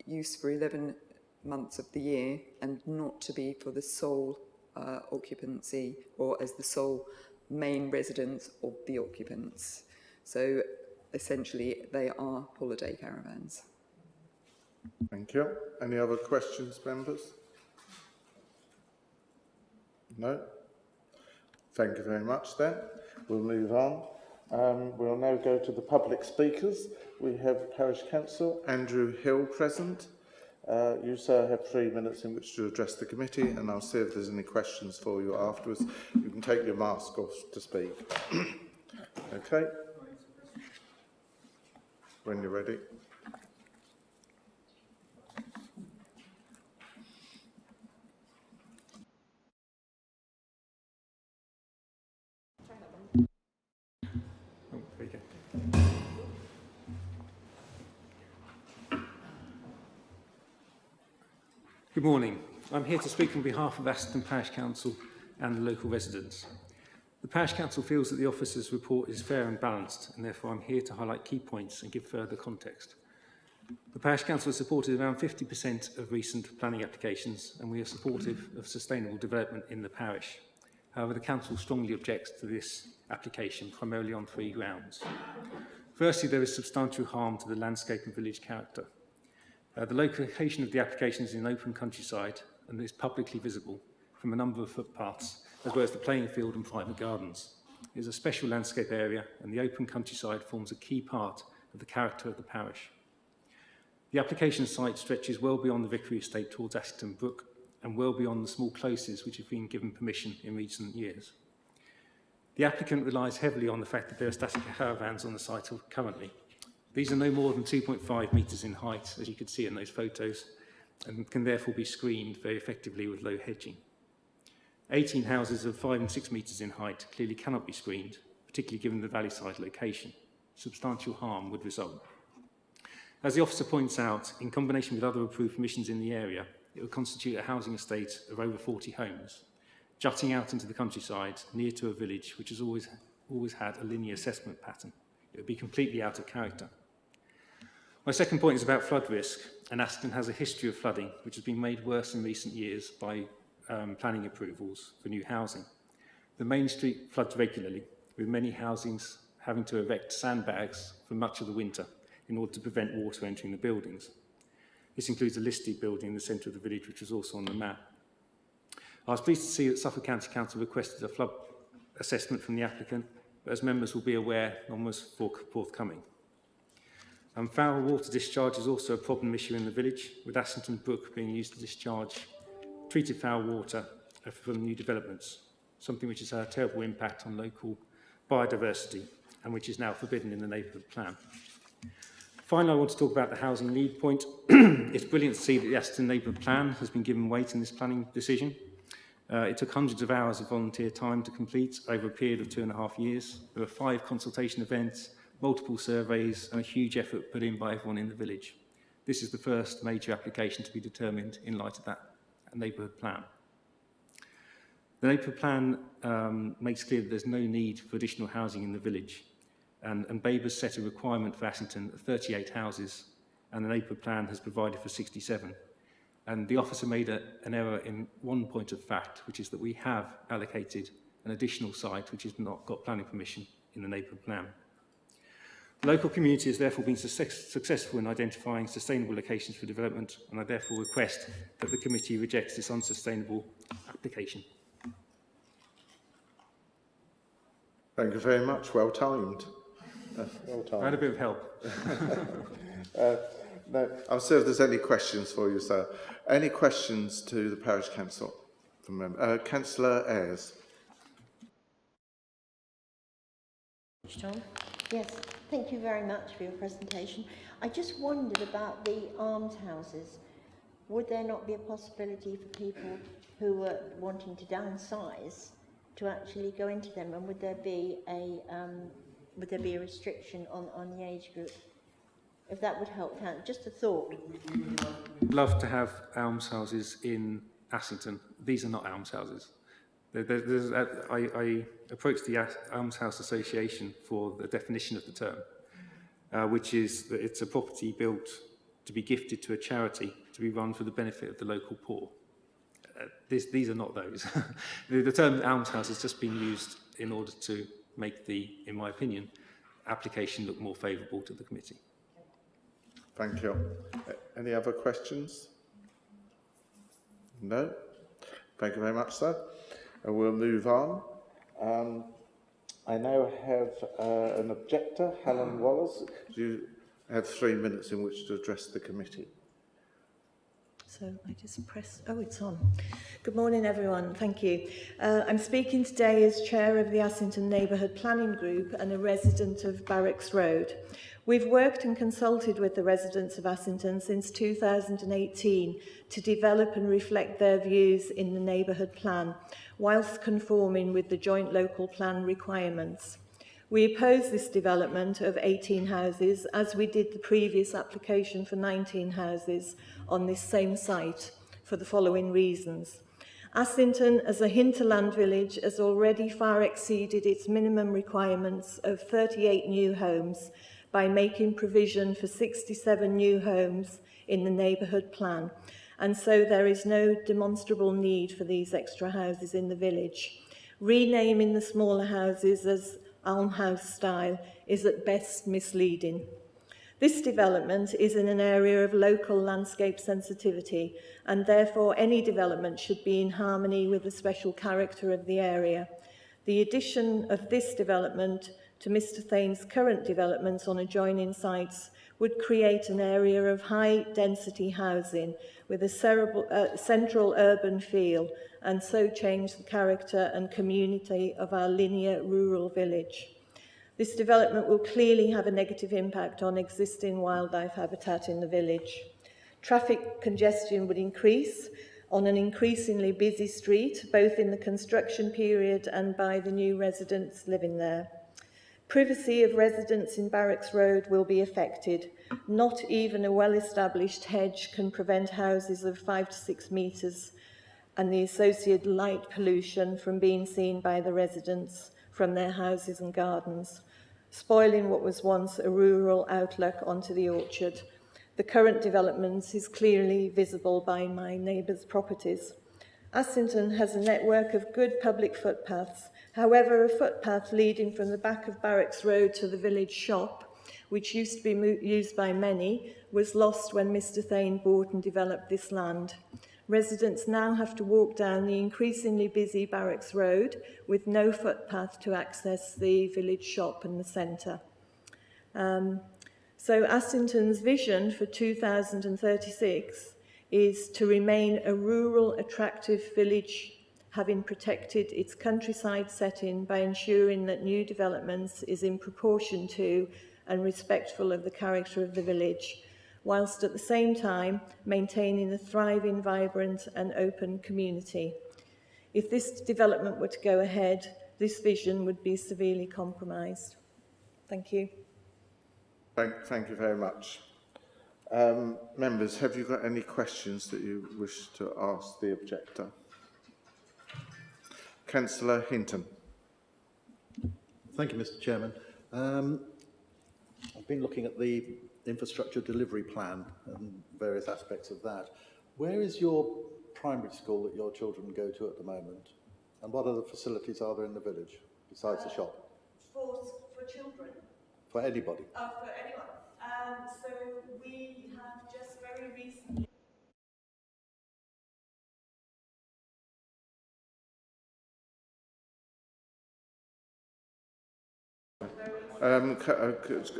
use for 11 months of the year and not to be for the sole occupancy or as the sole main residence of the occupants. So essentially they are holiday caravans. Thank you. Any other questions, members? No? Thank you very much then. We'll move on. We'll now go to the public speakers. We have Parish Council Andrew Hill present. You, sir, have 3 minutes in which to address the committee, and I'll see if there's any questions for you afterwards. You can take your mask off to speak. Okay? When you're ready. Good morning. I'm here to speak on behalf of Ashington Parish Council and the local residents. The Parish Council feels that the officer's report is fair and balanced, and therefore I'm here to highlight key points and give further context. The Parish Council has supported around 50% of recent planning applications, and we are supportive of sustainable development in the parish. However, the Council strongly objects to this application, primarily on 3 grounds. Firstly, there is substantial harm to the landscape and village character. The location of the application is in open countryside and is publicly visible from a number of footpaths, as well as the playing field and private gardens. It is a special landscape area, and the open countryside forms a key part of the character of the parish. The application site stretches well beyond the Vickery estate towards Ashington Brook and well beyond the small closes which have been given permission in recent years. The applicant relies heavily on the fact that there are static caravans on the site currently. These are no more than 2.5 metres in height, as you can see in those photos, and can therefore be screened very effectively with low hedging. 18 houses of 5 and 6 metres in height clearly cannot be screened, particularly given the valley side location. Substantial harm would result. As the officer points out, in combination with other approved permissions in the area, it would constitute a housing estate of over 40 homes, jutting out into the countryside near to a village which has always had a linear assessment pattern. It would be completely out of character. My second point is about flood risk, and Ashington has a history of flooding, which has been made worse in recent years by planning approvals for new housing. The main street floods regularly, with many houses having to erect sandbags for much of the winter in order to prevent water entering the buildings. This includes a listed building in the centre of the village, which is also on the map. I was pleased to see that Suffolk County Council requested a flood assessment from the applicant, but as members will be aware, none was forthcoming. Foul water discharge is also a problem issue in the village, with Ashington Brook being used to discharge treated foul water from new developments, something which has had a terrible impact on local biodiversity and which is now forbidden in the neighbourhood plan. Finally, I want to talk about the housing need point. It's brilliant to see that the Ashington neighbourhood plan has been given weight in this planning decision. It took hundreds of hours of volunteer time to complete over a period of 2.5 years. There were 5 consultation events, multiple surveys, and a huge effort put in by everyone in the village. This is the first major application to be determined in light of that neighbourhood plan. The neighbourhood plan makes clear that there's no need for additional housing in the village, and Babergh set a requirement for Assington of 38 houses, and the neighbourhood plan has provided for 67. And the officer made an error in one point of fact, which is that we have allocated an additional site which has not got planning permission in the neighbourhood plan. The local community has therefore been successful in identifying sustainable locations for development, and I therefore request that the committee rejects this unsustainable application. Thank you very much. Well timed. Well timed. I had a bit of help. No, I'll see if there's any questions for you, sir. Any questions to the parish council from member? Councillor Ayres. John? Yes, thank you very much for your presentation. I just wondered about the almshouses. Would there not be a possibility for people who were wanting to downsize to actually go into them, and would there be a restriction on the age group? If that would help, just a thought. Love to have almshouses in Assington. These are not almshouses. I approached the Almshouse Association for the definition of the term, which is that it's a property built to be gifted to a charity to be run for the benefit of the local poor. These are not those. The term almshouse has just been used in order to make the, in my opinion, application look more favourable to the committee. Thank you. Any other questions? No? Thank you very much, sir. And we'll move on. I now have an objector, Helen Wallace. You have 3 minutes in which to address the committee. So I just press, oh, it's on. Good morning, everyone. Thank you. I'm speaking today as chair of the Assington Neighbourhood Planning Group and a resident of Barracks Road. We've worked and consulted with the residents of Assington since 2018 to develop and reflect their views in the neighbourhood plan, whilst conforming with the joint local plan requirements. We oppose this development of 18 houses, as we did the previous application for 19 houses on this same site, for the following reasons. Assington, as a hinterland village, has already far exceeded its minimum requirements of 38 new homes by making provision for 67 new homes in the neighbourhood plan, and so there is no demonstrable need for these extra houses in the village. Renaming the smaller houses as almhouse style is at best misleading. This development is in an area of local landscape sensitivity, and therefore any development should be in harmony with the special character of the area. The addition of this development to Mr. Thane's current developments on adjoining sites would create an area of high-density housing with a central urban feel, and so change the character and community of our linear rural village. This development will clearly have a negative impact on existing wildlife habitat in the village. Traffic congestion would increase on an increasingly busy street, both in the construction period and by the new residents living there. Privacy of residents in Barracks Road will be affected. Not even a well-established hedge can prevent houses of 5 to 6 metres and the associated light pollution from being seen by the residents from their houses and gardens, spoiling what was once a rural outlook onto the orchard. The current development is clearly visible by my neighbours' properties. Assington has a network of good public footpaths. However, a footpath leading from the back of Barracks Road to the village shop, which used to be used by many, was lost when Mr. Thane bought and developed this land. Residents now have to walk down the increasingly busy Barracks Road with no footpath to access the village shop and the centre. So Assington's vision for 2036 is to remain a rural, attractive village, having protected its countryside setting by ensuring that new developments is in proportion to and respectful of the character of the village, whilst at the same time maintaining a thriving, vibrant and open community. If this development were to go ahead, this vision would be severely compromised. Thank you. Thank you very much. Members, have you got any questions that you wish to ask the objector? Councillor Hinton. Thank you, Mr. Chairman. I've been looking at the infrastructure delivery plan and various aspects of that. Where is your primary school that your children go to at the moment? And what other facilities are there in the village besides the shop? For children? For anybody? For anyone. So we have just very recently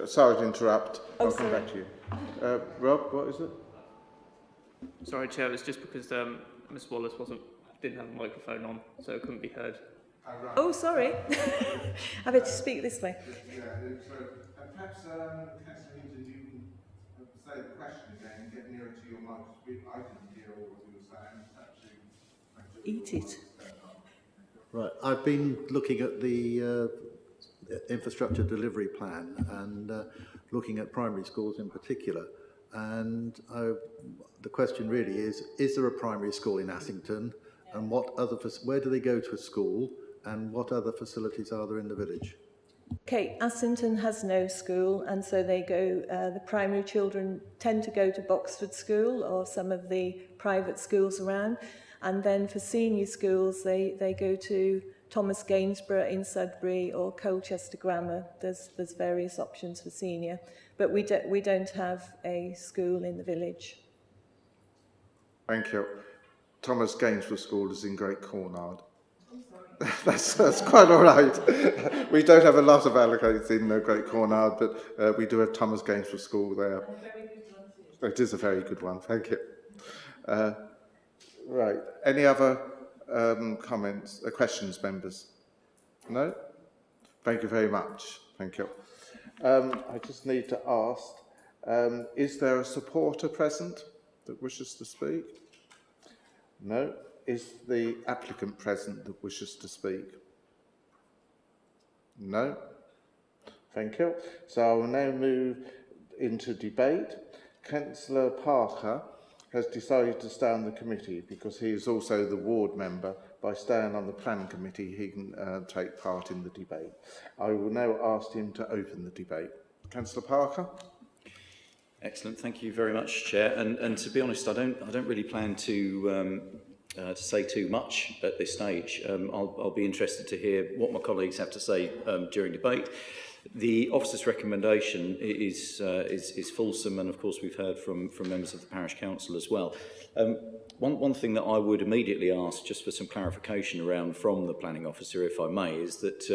sorry to interrupt. Oh, I'll come back to you. Rob, what is it? Sorry, Chair, it's just because Ms Wallace didn't have a microphone on, so it couldn't be heard. Oh, sorry. I had to speak this way. Yeah, so perhaps, Councillor Hinton, you can say the question again and get nearer to your mic. I didn't hear all what you were saying. Perhaps you Eat it. Right, I've been looking at the infrastructure delivery plan and looking at primary schools in particular. And the question really is there a primary school in Assington? And where do they go to school? And what other facilities are there in the village? Okay, Assington has no school, and so they go, the primary children tend to go to Boxford School or some of the private schools around. And then for senior schools, they go to Thomas Gainsborough in Sudbury or Colchester Grammar. There's various options for senior, but we don't have a school in the village. Thank you. Thomas Gainsborough School is in Great Cornard. That's quite all right. We don't have a lot of allocated in Great Cornard, but we do have Thomas Gainsborough School there. It is a very good one. Thank you. Right. Any other comments, questions, members? No? Thank you very much. Thank you. I just need to ask, is there a supporter present that wishes to speak? No. Is the applicant present that wishes to speak? No. Thank you. So I will now move into debate. Councillor Parker has decided to stay on the committee because he is also the ward member. By staying on the planning committee, he can take part in the debate. I will now ask him to open the debate. Councillor Parker. Excellent. Thank you very much, Chair. And to be honest, I don't really plan to say too much at this stage. I'll be interested to hear what my colleagues have to say during debate. The officer's recommendation is fulsome, and of course we've heard from members of the parish council as well. One thing that I would immediately ask, just for some clarification around from the planning officer, if I may, is that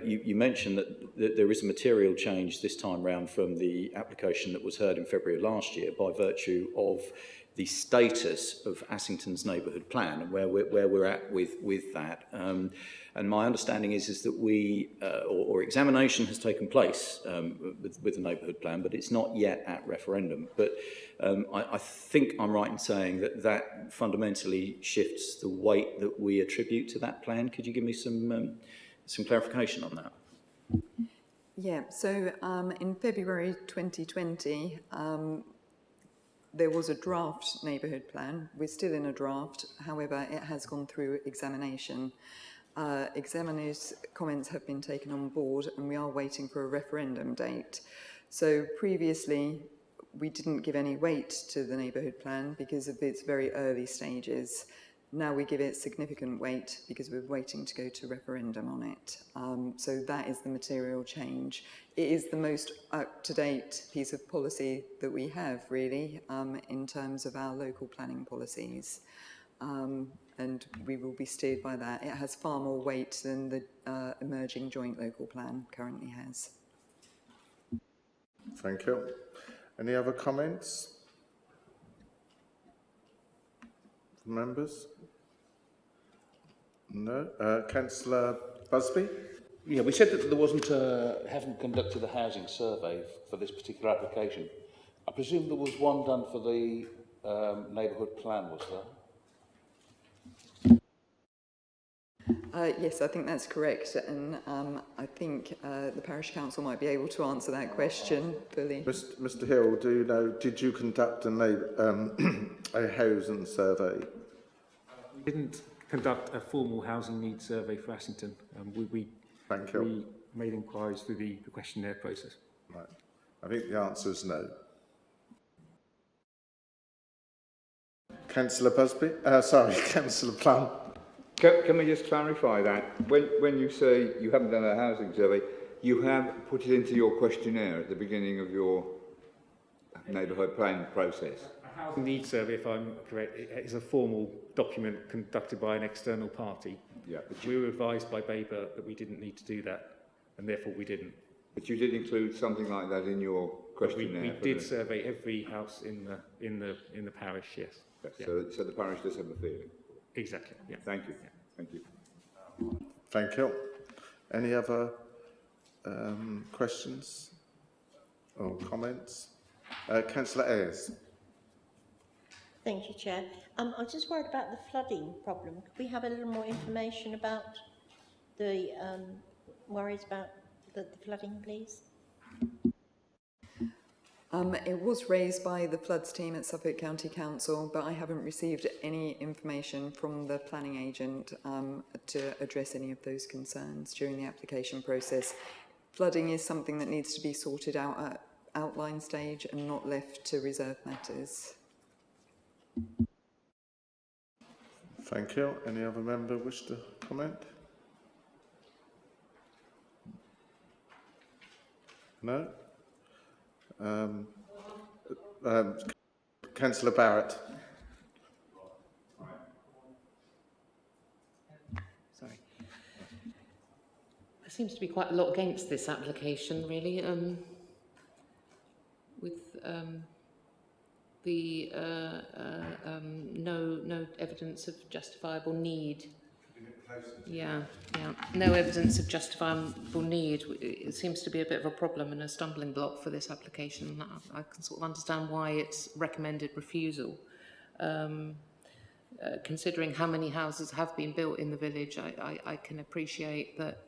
you mentioned that there is a material change this time round from the application that was heard in February of last year by virtue of the status of Assington's neighbourhood plan and where we're at with that. And my understanding is that we, or examination has taken place with the neighbourhood plan, but it's not yet at referendum. But I think I'm right in saying that fundamentally shifts the weight that we attribute to that plan. Could you give me some clarification on that? Yeah, so in February 2020, there was a draft neighbourhood plan. We're still in a draft. However, it has gone through examination. Examiners' comments have been taken on board and we are waiting for a referendum date. So previously, we didn't give any weight to the neighbourhood plan because of its very early stages. Now we give it significant weight because we're waiting to go to referendum on it. So that is the material change. It is the most up-to-date piece of policy that we have, really, in terms of our local planning policies. And we will be steered by that. It has far more weight than the emerging joint local plan currently has. Thank you. Any other comments from members? No. Councillor Busby? Yeah, we said that there wasn't, haven't conducted a housing survey for this particular application. I presume there was one done for the neighbourhood plan, was there? Yes, I think that's correct, and I think the parish council might be able to answer that question fully. Mr. Hill, do you know, did you conduct a housing survey? We didn't conduct a formal housing needs survey for Ashington. We made inquiries through the questionnaire process. Right. I think the answer is no. Councillor Busby? Sorry, Councillor Plum. Can we just clarify that? When you say you haven't done a housing survey, you have put it into your questionnaire at the beginning of your neighbourhood plan process? A housing needs survey, if I'm correct, is a formal document conducted by an external party. Yeah. We were advised by Babergh that we didn't need to do that, and therefore we didn't. But you did include something like that in your questionnaire? We did survey every house in the parish, yes. Yeah. So the parish does have a feeling? Exactly, yeah. Thank you. Yeah. Thank you. Thank you. Any other questions or comments? Councillor Ayres. Thank you, Chair. I'm just worried about the flooding problem. Could we have a little more information about the worries about the flooding, please? It was raised by the floods team at Suffolk County Council, but I haven't received any information from the planning agent to address any of those concerns during the application process. Flooding is something that needs to be sorted out at outline stage and not left to reserve matters. Thank you. Any other member wish to comment? No? Councillor Barrett. Sorry. There seems to be quite a lot against this application, really, with the no evidence of justifiable need. Yeah, no evidence of justifiable need. It seems to be a bit of a problem and a stumbling block for this application. I can sort of understand why it's recommended refusal. Considering how many houses have been built in the village, I can appreciate that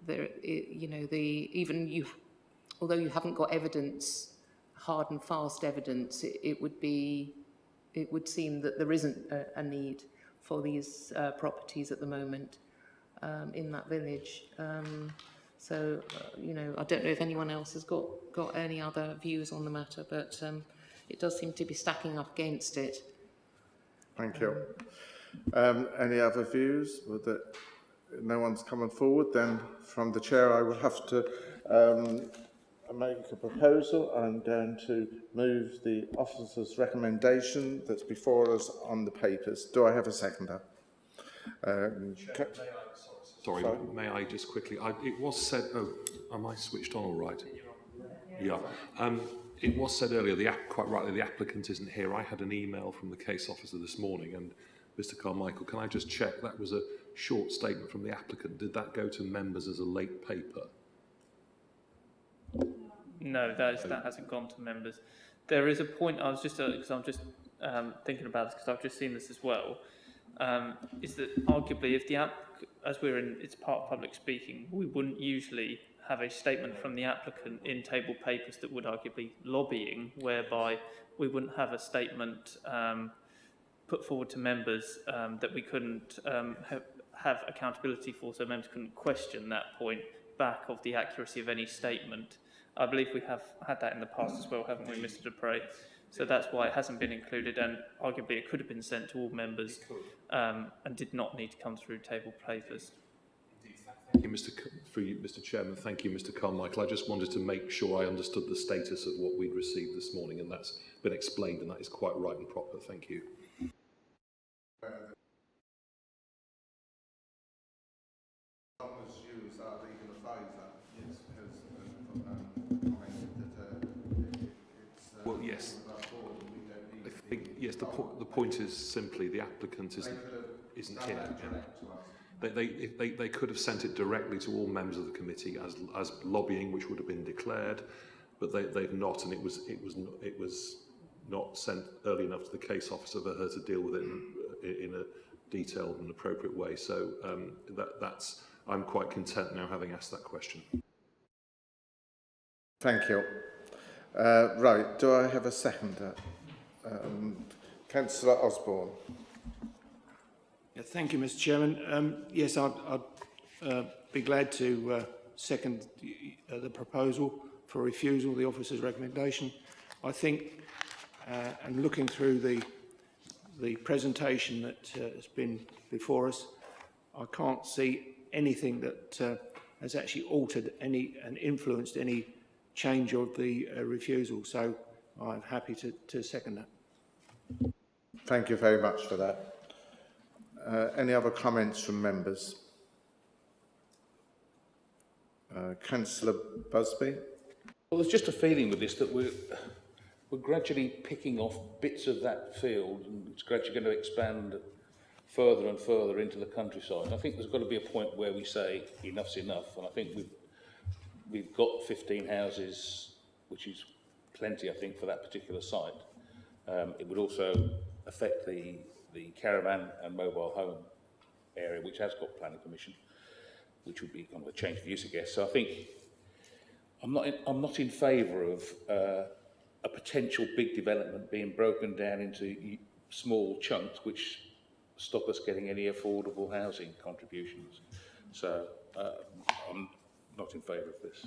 there, although you haven't got evidence, hard and fast evidence, it would seem that there isn't a need for these properties at the moment in that village. I don't know if anyone else has got any other views on the matter, but it does seem to be stacking up against it. Thank you. Any other views? No one's coming forward, then from the chair I will have to make a proposal. I'm going to move the officer's recommendation that's before us on the papers. Do I have a seconder? Sorry, may I just quickly? It was said. Oh, am I switched on all right? Yeah. It was said earlier. Quite rightly, the applicant isn't here. I had an email from the case officer this morning, and Mr. Carmichael, can I just check that was a short statement from the applicant? Did that go to members as a late paper? No, that hasn't gone to members. There is a point. I was just because I'm just thinking about this because I've just seen this as well. Is that arguably if the as we're in, it's part of public speaking, we wouldn't usually have a statement from the applicant in table papers that would arguably lobbying, whereby we wouldn't have a statement put forward to members that we couldn't have accountability for, so members couldn't question that point back of the accuracy of any statement. I believe we have had that in the past as well, haven't we, Mr. Dupre? So that's why it hasn't been included, and arguably it could have been sent to all members and did not need to come through table papers. Thank you, Mr. Chairman. Thank you, Mr. Carmichael. I just wanted to make sure I understood the status of what we'd received this morning, and that's been explained, and that is quite right and proper. Thank you. Well, yes. I think, yes, the point is simply the applicant isn't here. They could have sent it directly to all members of the committee as lobbying, which would have been declared, but they've not, and it was not sent early enough to the case officer for her to deal with it in a detailed and appropriate way. So I'm quite content now, having asked that question. Thank you. Right, do I have a seconder? Councillor Osborne. Yeah, thank you, Mr. Chairman. Yes, I'd be glad to second the proposal for refusal of the officer's recommendation. I think, and looking through the presentation that has been before us, I can't see anything that has actually altered and influenced any change of the refusal. So I'm happy to second that. Thank you very much for that. Any other comments from members? Councillor Busby. Well, there's just a feeling with this that we're gradually picking off bits of that field, and it's gradually going to expand further and further into the countryside. I think there's got to be a point where we say enough's enough, and I think we've got 15 houses, which is plenty, I think, for that particular site. It would also affect the caravan and mobile home area, which has got planning permission, which would be kind of a change of use, I guess. So I think I'm not in favour of a potential big development being broken down into small chunks, which stop us getting any affordable housing contributions. So I'm not in favour of this.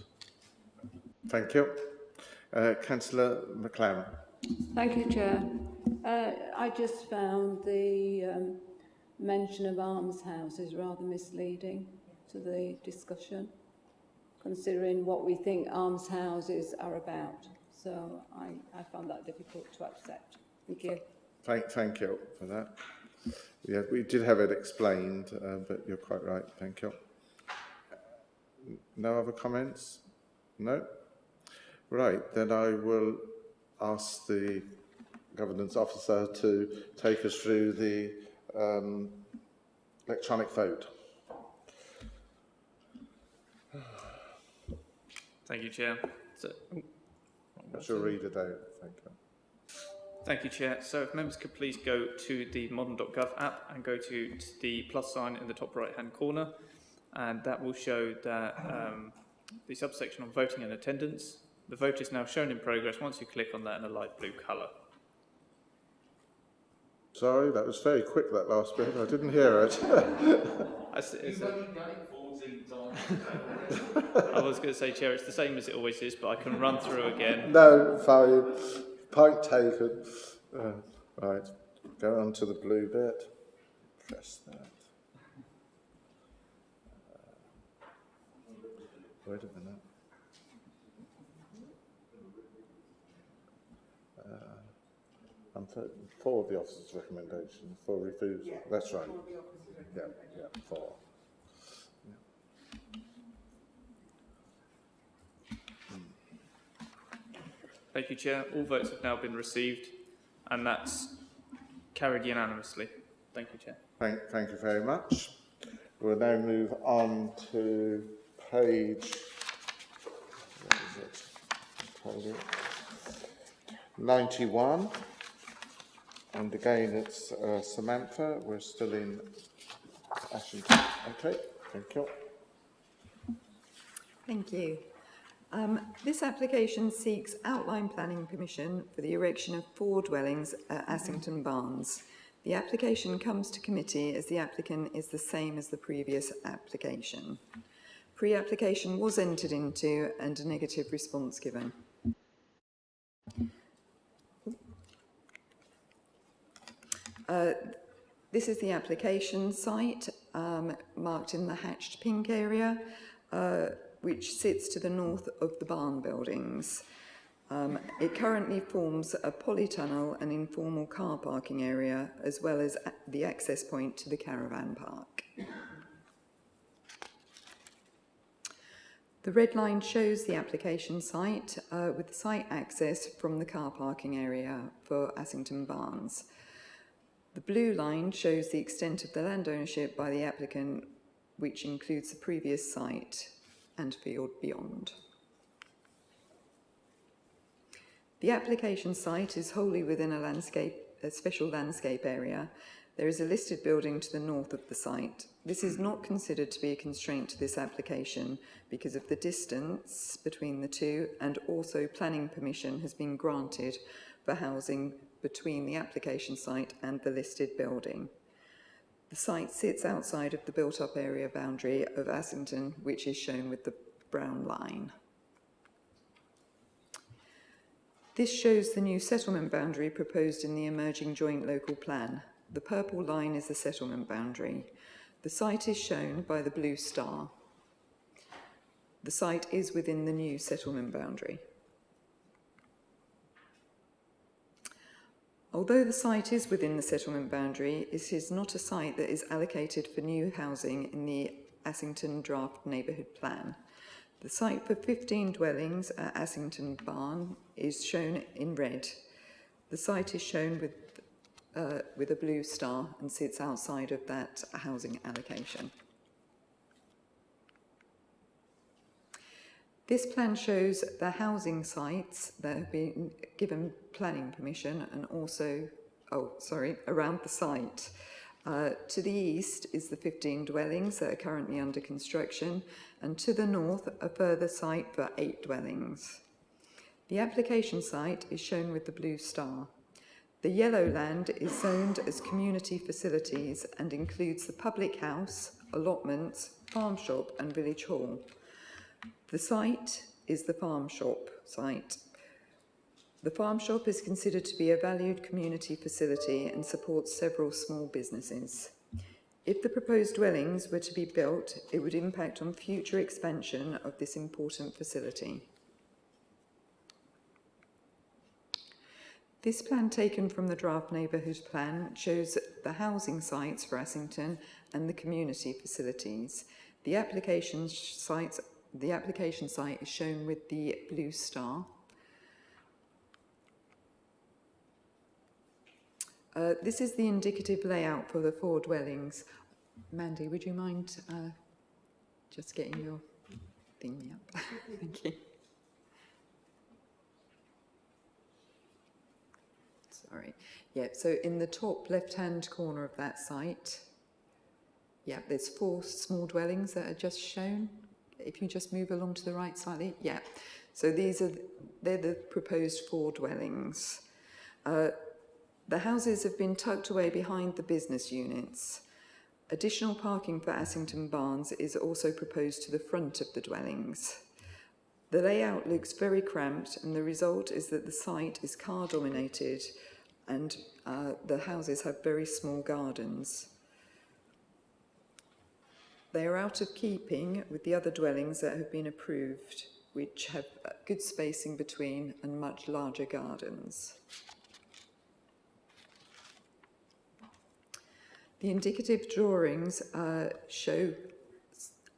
Thank you. Councillor McLaren. Thank you, Chair. I just found the mention of almshouses rather misleading to the discussion, considering what we think almshouses are about. So I found that difficult to accept. Thank you. Thank you for that. Yeah, we did have it explained, but you're quite right. Thank you. No other comments? No? Right, then I will ask the governance officer to take us through the electronic vote. Thank you, Chair. I shall read it out. Thank you. Thank you, Chair. So if members could please go to the modern.gov app and go to the plus sign in the top right-hand corner, and that will show that the subsection on voting and attendance. The vote is now shown in progress once you click on that in a light blue colour. Sorry, that was very quick, that last bit. I didn't hear it. You've only done it 14 times. I was going to say, Chair, it's the same as it always is, but I can run through again. No, fine. Point taken. Right, go on to the blue bit. Press that. Wait a minute. I'm for the officer's recommendation, for refusal. Yeah, that's right. Yeah, for. Thank you, Chair. All votes have now been received, and that's carried unanimously. Thank you, Chair. Thank you very much. We'll now move on to page 91. And again, it's Samantha. We're still in Ashington. Okay, thank you. Thank you. This application seeks outline planning permission for the erection of 4 dwellings at Ashington Barns. The application comes to committee as the applicant is the same as the previous application. Pre-application was entered into and a negative response given. This is the application site, marked in the hatched pink area, which sits to the north of the barn buildings. It currently forms a polytunnel and informal car parking area, as well as the access point to the caravan park. The red line shows the application site with site access from the car parking area for Ashington Barns. The blue line shows the extent of the land ownership by the applicant, which includes the previous site and field beyond. The application site is wholly within a special landscape area. There is a listed building to the north of the site. This is not considered to be a constraint to this application because of the distance between the two, and also planning permission has been granted for housing between the application site and the listed building. The site sits outside of the built-up area boundary of Assington, which is shown with the brown line. This shows the new settlement boundary proposed in the emerging joint local plan. The purple line is the settlement boundary. The site is shown by the blue star. The site is within the new settlement boundary. Although the site is within the settlement boundary, it is not a site that is allocated for new housing in the Ashington Draft Neighbourhood Plan. The site for 15 dwellings at Ashington Barn is shown in red. The site is shown with a blue star and sits outside of that housing allocation. This plan shows the housing sites that have been given planning permission and also, around the site. To the east is the 15 dwellings that are currently under construction, and to the north a further site for 8 dwellings. The application site is shown with the blue star. The yellow land is zoned as community facilities and includes the public house, allotments, farm shop and village hall. The site is the farm shop site. The farm shop is considered to be a valued community facility and supports several small businesses. If the proposed dwellings were to be built, it would impact on future expansion of this important facility. This plan taken from the draft neighbourhood plan shows the housing sites for Assington and the community facilities. The application site is shown with the blue star. This is the indicative layout for the 4 dwellings. Mandy, would you mind just getting your thing up? Thank you. Sorry. Yeah, so in the top left-hand corner of that site, yeah, there's 4 small dwellings that are just shown. If you just move along to the right slightly, yeah. So they're the proposed 4 dwellings. The houses have been tucked away behind the business units. Additional parking for Ashington Barns is also proposed to the front of the dwellings. The layout looks very cramped, and the result is that the site is car dominated and the houses have very small gardens. They are out of keeping with the other dwellings that have been approved, which have good spacing between and much larger gardens. The indicative drawings show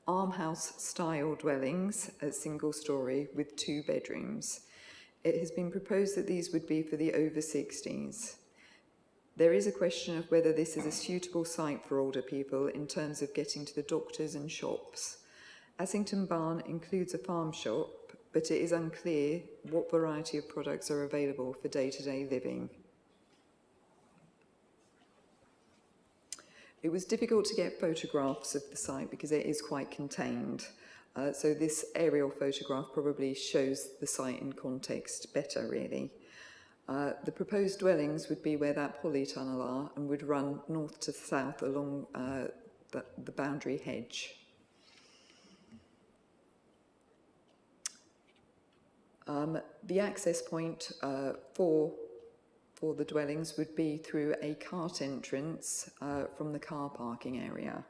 farmhouse-style dwellings at single-storey with 2 bedrooms. It has been proposed that these would be for the over 60s. There is a question of whether this is a suitable site for older people in terms of getting to the doctors and shops. Ashington Barn includes a farm shop, but it is unclear what variety of products are available for day-to-day living. It was difficult to get photographs of the site because it is quite contained. So this aerial photograph probably shows the site in context better, really. The proposed dwellings would be where that polytunnel are and would run north to south along the boundary hedge. The access point for for the dwellings would be through a cart entrance from the car parking area.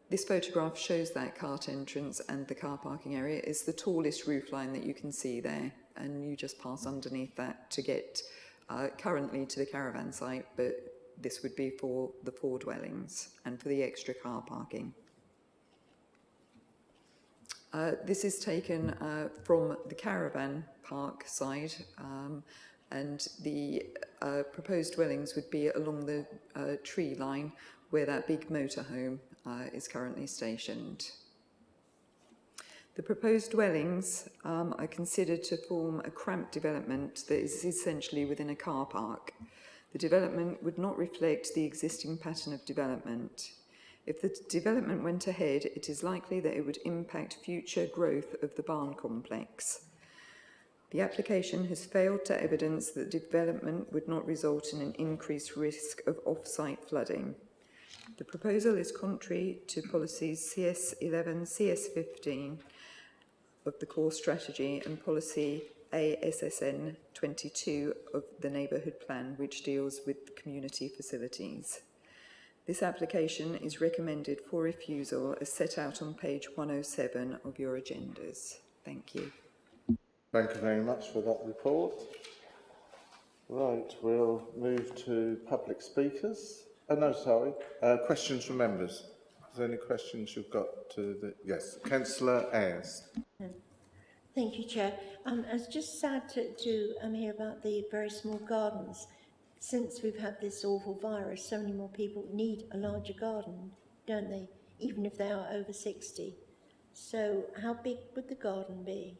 This photograph shows that cart entrance, and the car parking area is the tallest roof line that you can see there, and you just pass underneath that to get currently to the caravan site, but this would be for the 4 dwellings and for the extra car parking. This is taken from the caravan park side, and the proposed dwellings would be along the tree line where that big motorhome is currently stationed. The proposed dwellings are considered to form a cramped development that is essentially within a car park. The development would not reflect the existing pattern of development. If the development went ahead, it is likely that it would impact future growth of the barn complex. The application has failed to evidence that development would not result in an increased risk of off-site flooding. The proposal is contrary to policies CS11, CS15 of the core strategy and policy ASSN 22 of the neighbourhood plan, which deals with community facilities. This application is recommended for refusal as set out on page 107 of your agendas. Thank you. Thank you very much for that report. Right, we'll move to public speakers. Questions from members. Is there any questions you've got to the... Yes, Councillor Ayres. Thank you, Chair. It's just sad to hear about the very small gardens. Since we've had this awful virus, so many more people need a larger garden, don't they? Even if they are over 60. So how big would the garden be?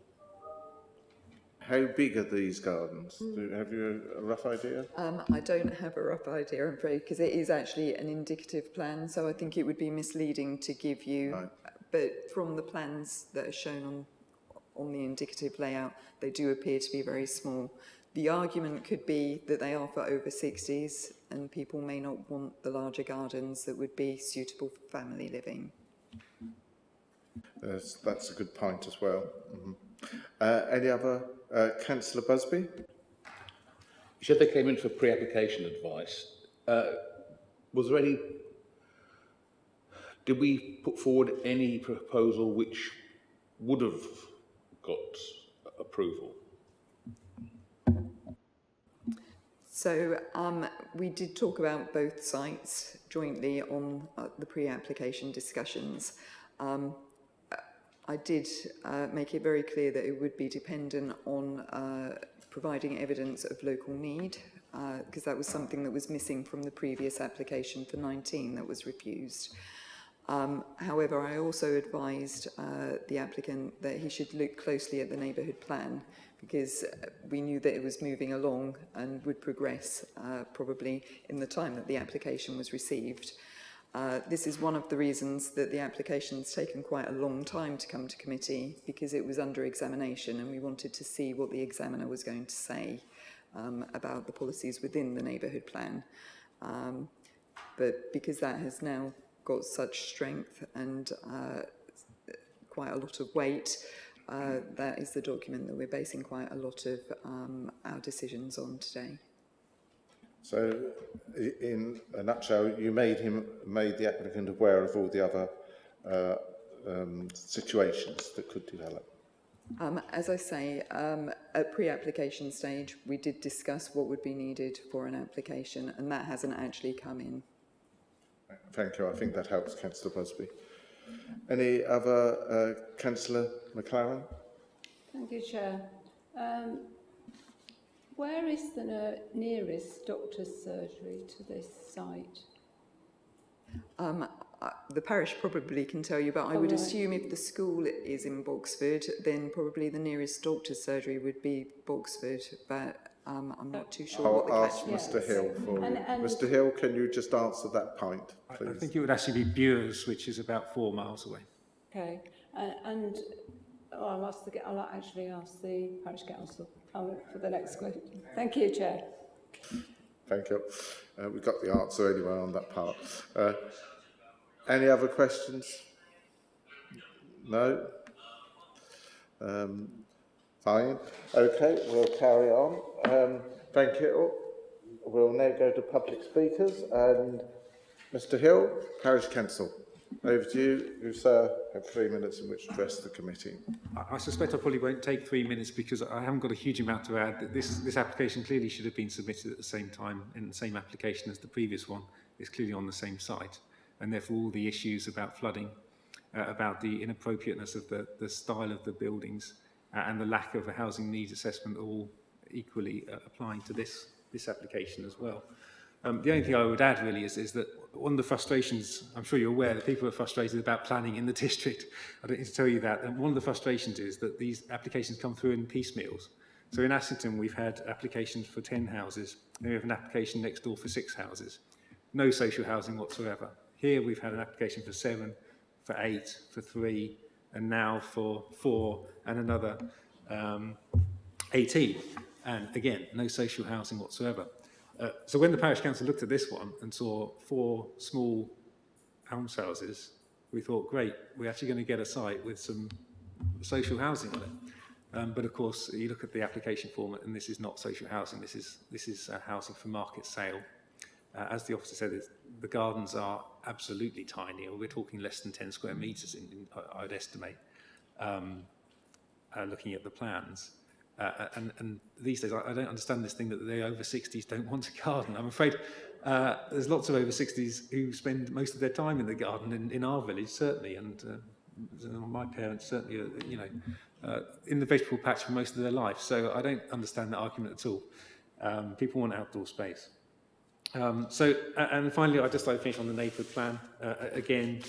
How big are these gardens? Have you a rough idea? I don't have a rough idea, I'm afraid, because it is actually an indicative plan, so I think it would be misleading to give you, right. But from the plans that are shown on the indicative layout, they do appear to be very small. The argument could be that they are for over 60s and people may not want the larger gardens that would be suitable for family living. That's a good point as well. Any other? Councillor Busby? You said they came in for pre-application advice. Was there any... Did we put forward any proposal which would have got approval? So we did talk about both sites jointly on the pre-application discussions. I did make it very clear that it would be dependent on providing evidence of local need, because that was something that was missing from the previous application for 19 that was refused. However, I also advised the applicant that he should look closely at the neighbourhood plan, because we knew that it was moving along and would progress probably in the time that the application was received. This is one of the reasons that the application's taken quite a long time to come to committee, because it was under examination and we wanted to see what the examiner was going to say about the policies within the neighbourhood plan. But because that has now got such strength and quite a lot of weight, that is the document that we're basing quite a lot of our decisions on today. So, in a nutshell, you made the applicant aware of all the other situations that could develop. As I say, at pre-application stage, we did discuss what would be needed for an application, and that hasn't actually come in. Thank you. I think that helps, Councillor Busby. Any other Councillor McLaren? Thank you, Chair. Where is the nearest doctor's surgery to this site? The parish probably can tell you, but I would assume if the school is in Boxford, then probably the nearest doctor's surgery would be Boxford, but I'm not too sure what the catchment is. I'll ask Mr Hill for you. Mr Hill, can you just answer that point, please? I think it would actually be Bures, which is about 4 miles away. Okay, and I'll actually ask the parish council for the next question. Thank you, Chair. Thank you. We got the answer anyway on that part. Any other questions? No? Fine. Okay, we'll carry on. Thank you. We'll now go to public speakers, and Mr. Hill, Parish Council. Over to you. You, sir, have 3 minutes in which to address the committee. I suspect I probably won't take 3 minutes because I haven't got a huge amount to add. This application clearly should have been submitted at the same time in the same application as the previous one. It's clearly on the same site, and therefore all the issues about flooding, about the inappropriateness of the style of the buildings, and the lack of a housing needs assessment are all equally applying to this application as well. The only thing I would add really is that one of the frustrations, I'm sure you're aware that people are frustrated about planning in the district. I don't need to tell you that. And one of the frustrations is that these applications come through in piecemeals. So in Ashington, we've had applications for 10 houses. Then we have an application next door for 6 houses. No social housing whatsoever. Here we've had an application for 7, for 8, for 3, and now for 4 and another 18. And again, no social housing whatsoever. So when the parish council looked at this one and saw 4 small almshouses, we thought, great, we're actually going to get a site with some social housing on it. But of course, you look at the application form, and this is not social housing. This is housing for market sale. As the officer said, the gardens are absolutely tiny. We're talking less than 10 square metres, I'd estimate, looking at the plans. And these days, I don't understand this thing that the over 60s don't want a garden. I'm afraid there's lots of over 60s who spend most of their time in the garden in our village, certainly, and my parents certainly, in the vegetable patch for most of their life. So I don't understand that argument at all. People want outdoor space. And finally, I'd just like to finish on the neighbourhood plan. Again,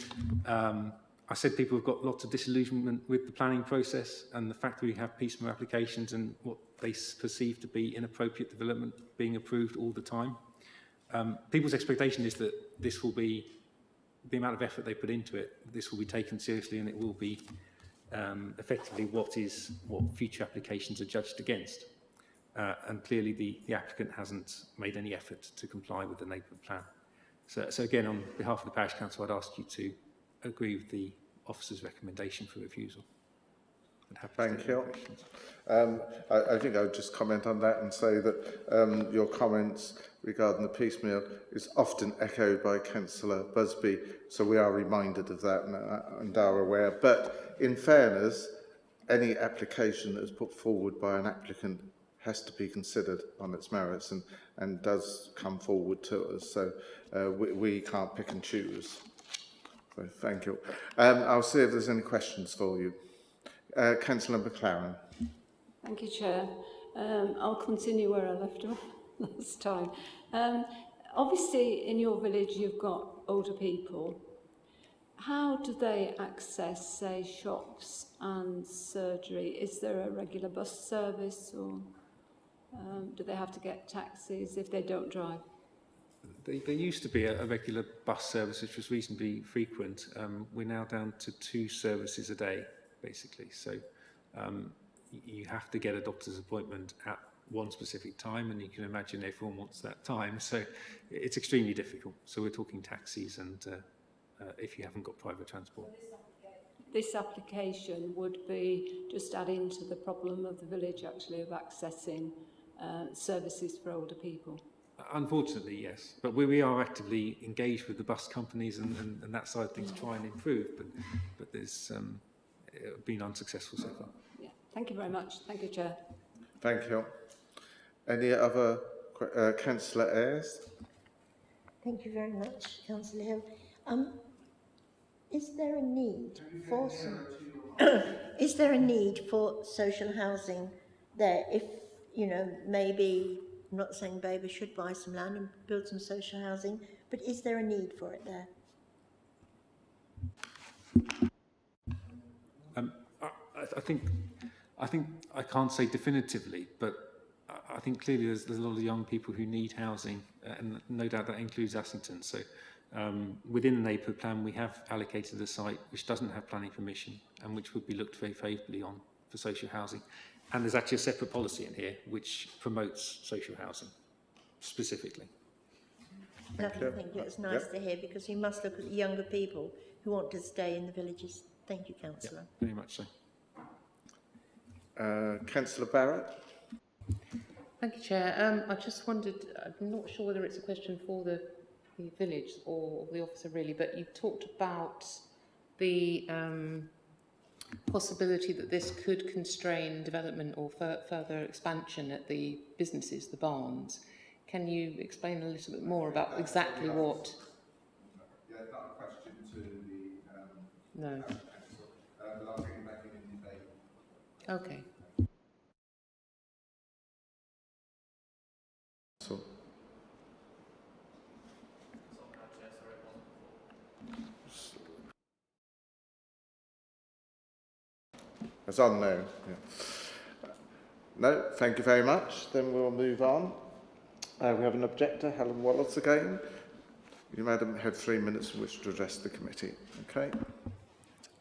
I said people have got lots of disillusionment with the planning process and the fact that we have piecemeal applications and what they perceive to be inappropriate development being approved all the time. People's expectation is that this will be, the amount of effort they put into it, this will be taken seriously, and it will be effectively what future applications are judged against. And clearly the applicant hasn't made any effort to comply with the neighbourhood plan. So again, on behalf of the Parish Council, I'd ask you to agree with the officer's recommendation for refusal. Thank you. I think I would just comment on that and say that your comments regarding the piecemeal is often echoed by Councillor Busby, so we are reminded of that and are aware. But in fairness, any application that is put forward by an applicant has to be considered on its merits and does come forward to us. So we can't pick and choose. So thank you. I'll see if there's any questions for you. Councillor McLaren. Thank you, Chair. I'll continue where I left off last time. Obviously, in your village, you've got older people. How do they access, say, shops and surgery? Is there a regular bus service, or do they have to get taxis if they don't drive? There used to be a regular bus service which was reasonably frequent. We're now down to 2 services a day, basically. So you have to get a doctor's appointment at one specific time, and you can imagine everyone wants that time. So it's extremely difficult. So we're talking taxis and if you haven't got private transport. This application would be just adding to the problem of the village, actually, of accessing services for older people. Unfortunately, yes. But we are actively engaged with the bus companies and that side of things to try and improve. But there's been unsuccessful so far. Yeah. Thank you very much. Thank you, Chair. Thank you. Any other Councillor Ayres? Thank you very much, Councillor Hill. Is there a need for is there a need for social housing there? If maybe, I'm not saying Babergh should buy some land and build some social housing, but is there a need for it there? I think I can't say definitively, but I think clearly there's a lot of young people who need housing, and no doubt that includes Assington. So within the neighbourhood plan, we have allocated a site which doesn't have planning permission and which would be looked very favourably on for social housing. And there's actually a separate policy in here which promotes social housing specifically. Lovely, thank you. It's nice to hear, because you must look at the younger people who want to stay in the villages. Thank you, Councillor. Very much so. Councillor Barrett. Thank you, Chair. I just wondered, I'm not sure whether it's a question for the village or the officer really, but you talked about the possibility that this could constrain development or further expansion at the businesses, the barns. Can you explain a little bit more about exactly what? Yeah, not a question to the No. council, but I'll bring it back in debate. Okay. So. It's on now. Yeah. No, thank you very much. Then we'll move on. We have an objector, Helen Wallace again. You, Madam, have 3 minutes in which to address the committee. Okay.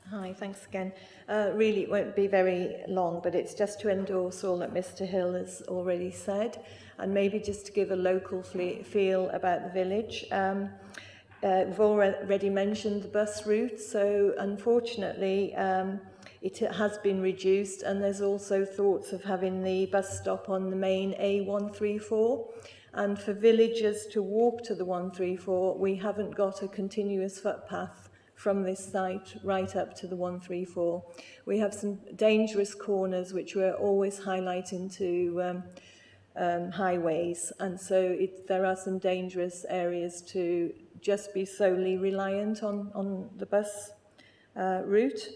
Hi, thanks again. Really, it won't be very long, but it's just to endorse all that Mr Hill has already said, and maybe just to give a local feel about the village. We've already mentioned the bus route, so unfortunately it has been reduced, and there's also thoughts of having the bus stop on the main A134. And for villagers to walk to the 134, we haven't got a continuous footpath from this site right up to the 134. We have some dangerous corners which we're always highlighting to highways, and so there are some dangerous areas to just be solely reliant on the bus route.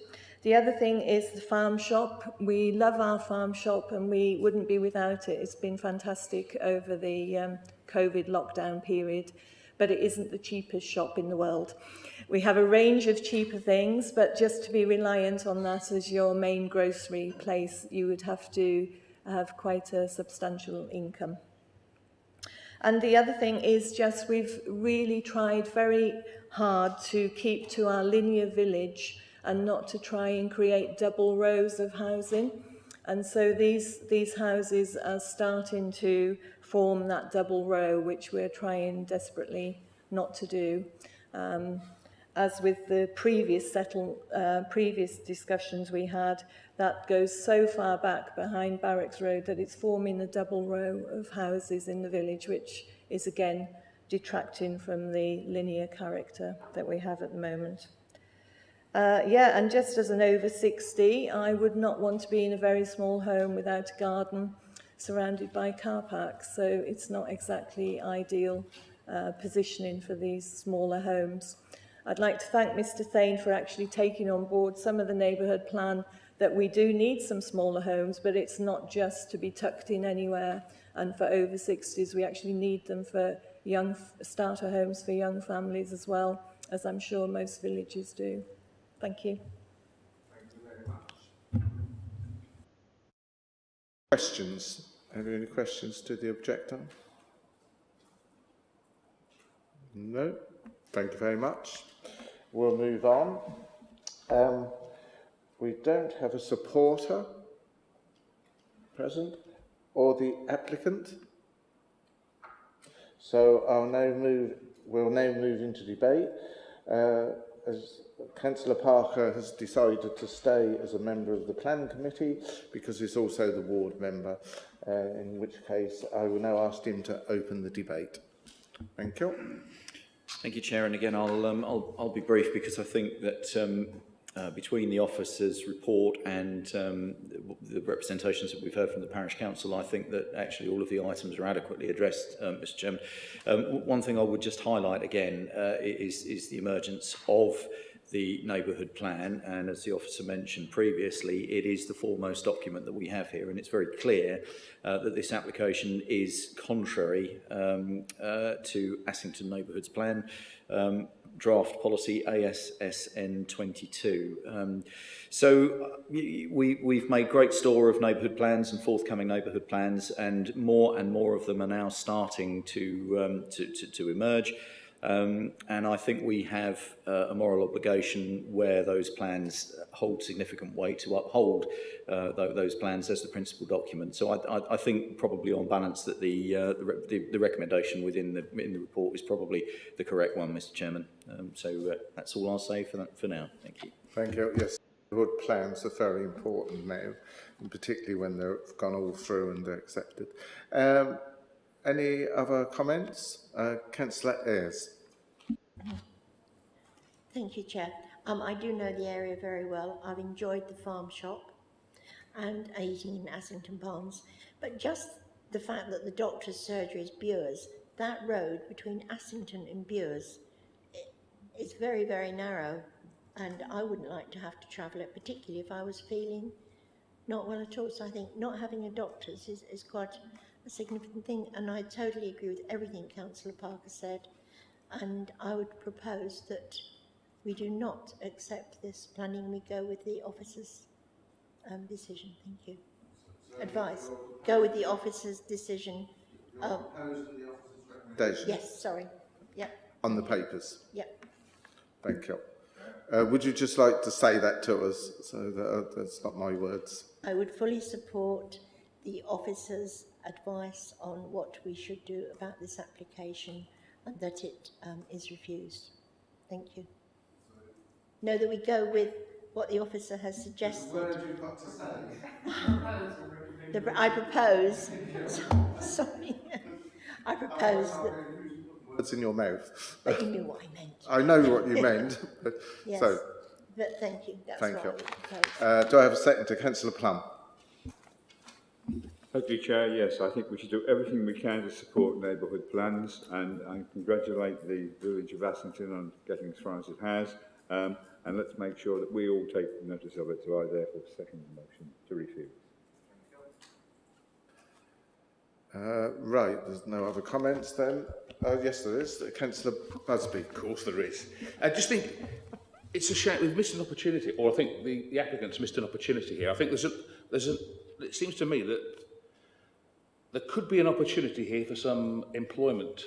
The other thing is the farm shop. We love our farm shop and we wouldn't be without it. It's been fantastic over the COVID lockdown period, but it isn't the cheapest shop in the world. We have a range of cheaper things, but just to be reliant on that as your main grocery place, you would have to have quite a substantial income. And the other thing is just we've really tried very hard to keep to our linear village and not to try and create double rows of housing. And so these houses are starting to form that double row, which we're trying desperately not to do. As with the previous discussions we had, that goes so far back behind Barracks Road that it's forming a double row of houses in the village, which is again detracting from the linear character that we have at the moment. Yeah, and just as an over 60, I would not want to be in a very small home without a garden surrounded by car parks, so it's not exactly ideal positioning for these smaller homes. I'd like to thank Mr Thane for actually taking on board some of the neighbourhood plan that we do need some smaller homes, but it's not just to be tucked in anywhere, and for over 60s we actually need them for young starter homes for young families as well, as I'm sure most villages do. Thank you. Thank you very much. Questions? Have you any questions to the objector? No? Thank you very much. We'll move on. We don't have a supporter present or the applicant. So we'll now move into debate. As Councillor Parker has decided to stay as a member of the Planning Committee because he's also the ward member, in which case I will now ask him to open the debate. Thank you. Thank you, Chair. And again, I'll be brief because I think that between the officers' report and the representations that we've heard from the Parish Council, I think that actually all of the items are adequately addressed, Mr Chairman. One thing I would just highlight again is the emergence of the neighbourhood plan, and as the officer mentioned previously, it is the foremost document that we have here, and it's very clear that this application is contrary to Ashington Neighbourhoods Plan, draft policy ASSN 22. So we've made great store of neighbourhood plans and forthcoming neighbourhood plans, and more of them are now starting to emerge. And I think we have a moral obligation where those plans hold significant weight to uphold those plans as the principal document. So I think probably on balance that the recommendation in the report is probably the correct one, Mr Chairman. So that's all I'll say for now. Thank you. Thank you. Yes, neighbourhood plans are very important now. particularly when they've gone all through and they're accepted. Any other comments? Councillor Ayres. Thank you, Chair. I do know the area very well. I've enjoyed the farm shop and 18 Ashington Barns, but just the fact that the doctor's surgery is Bures, that road between Ashington and Bures is very, very narrow, and I wouldn't like to have to travel it, particularly if I was feeling not well at all. So I think not having a doctor's is quite a significant thing, and I totally agree with everything Councillor Parker said, and I would propose that we do not accept this planning, we go with the officer's decision. Thank you. Advice. Go with the officer's decision. Yes, sorry. Yep. On the papers? Yep. Thank you. Would you just like to say that to us, so that that's not my words? I would fully support the officer's advice on what we should do about this application and that it is refused. Thank you. No, that we go with what the officer has suggested. What have you got to say? I propose, sorry, I propose that... Words in your mouth. But you knew what I meant. I know what you meant. But, yes, so, but thank you. That's thank what you. I would propose. Do I have a second to Councillor Plum? Thank you, Chair. Yes, I think we should do everything we can to support neighbourhood plans, and I congratulate the village of Assington on getting as far as it has. And let's make sure that we all take notice of it. So I therefore second the motion to refuse. Right, there's no other comments then. Yes, there is. Councillor Busby. Of course there is. I just think it's a shame we've missed an opportunity, or I think the applicants missed an opportunity here. I think it seems to me that there could be an opportunity here for some employment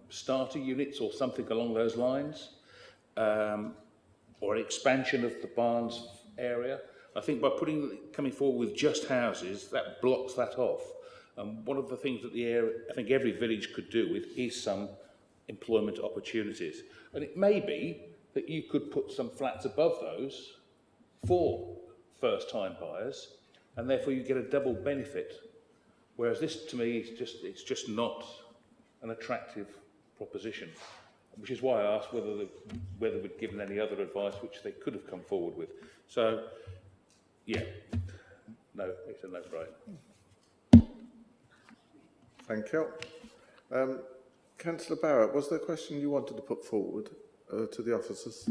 starter units or something along those lines, or an expansion of the Barns area. I think by coming forward with just houses, that blocks that off. One of the things that the area, I think every village could do with is some employment opportunities. And it may be that you could put some flats above those for first-time buyers, and therefore you get a double benefit. Whereas this, to me, it's just not an attractive proposition, which is why I asked whether we'd given any other advice which they could have come forward with. So, yeah, no, it's a no-brainer. Thank you. Councillor Barrett, was there a question you wanted to put forward to the officers?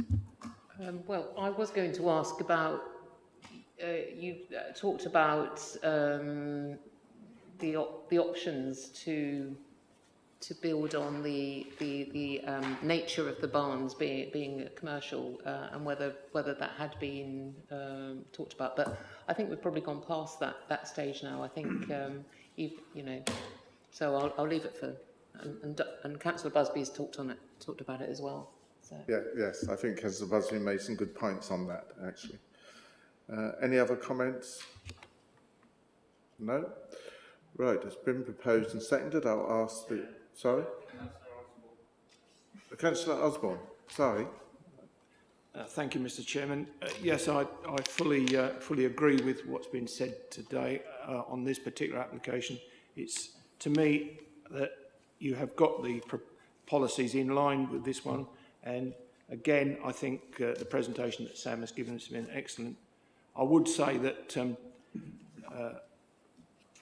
Well, I was going to ask about, you talked about the options to build on the nature of the barns being commercial, and whether that had been talked about. But I think we've probably gone past that stage now. I think you know. So I'll leave it for, and Councillor Busby's talked about it as well. So. Yeah, yes, I think Councillor Busby made some good points on that, actually. Any other comments? No? Right, it's been proposed and seconded. I'll ask the... Sorry? Councillor Osborne, sorry. Thank you, Mr. Chairman. Yes, I fully agree with what's been said today on this particular application. It's, to me, that you have got the policies in line with this one, and again, I think the presentation that Sam has given us has been excellent. I would say that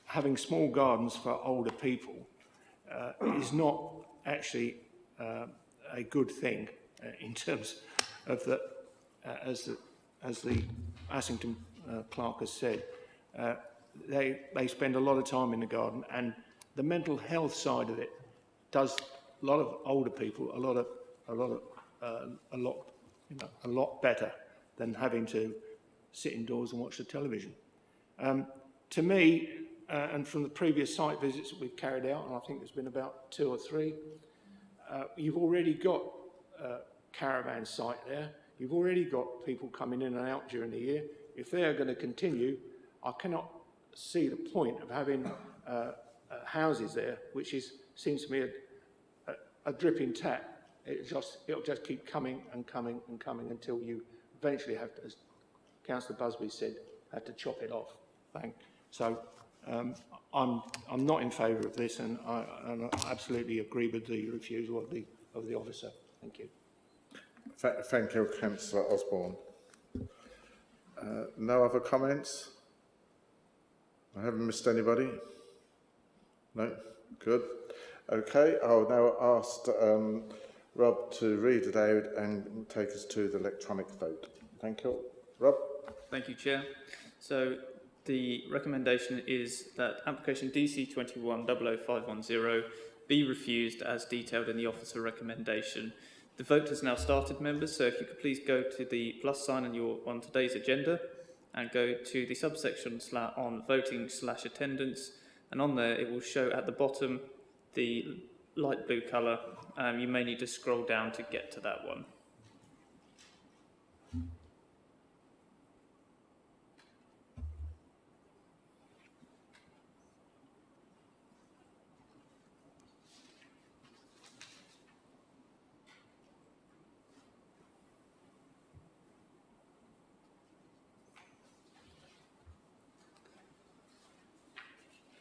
having small gardens for older people is not actually a good thing in terms of the, as the Ashington clerk has said, they spend a lot of time in the garden, and the mental health side of it does a lot of older people a lot better than having to sit indoors and watch the television. To me, and from the previous site visits that we've carried out, and I think there's been about 2 or 3, you've already got a caravan site there. You've already got people coming in and out during the year. If they are going to continue, I cannot see the point of having houses there, which seems to me a dripping tap. It'll just keep coming and coming and coming until you eventually have to, as Councillor Busby said, have to chop it off. bank. So I'm not in favour of this, and I absolutely agree with the refusal of the officer. Thank you. Thank you, Councillor Osborne. No other comments? I haven't missed anybody? No? Good. Okay, I'll now ask Rob to read it out and take us to the electronic vote. Thank you. Rob? Thank you, Chair. So the recommendation is that application DC 21-00510 be refused as detailed in the officer recommendation. The vote has now started, members, so if you could please go to the plus sign on today's agenda and go to the subsection on voting/attendance, and on there it will show at the bottom the light blue colour. You may need to scroll down to get to that one.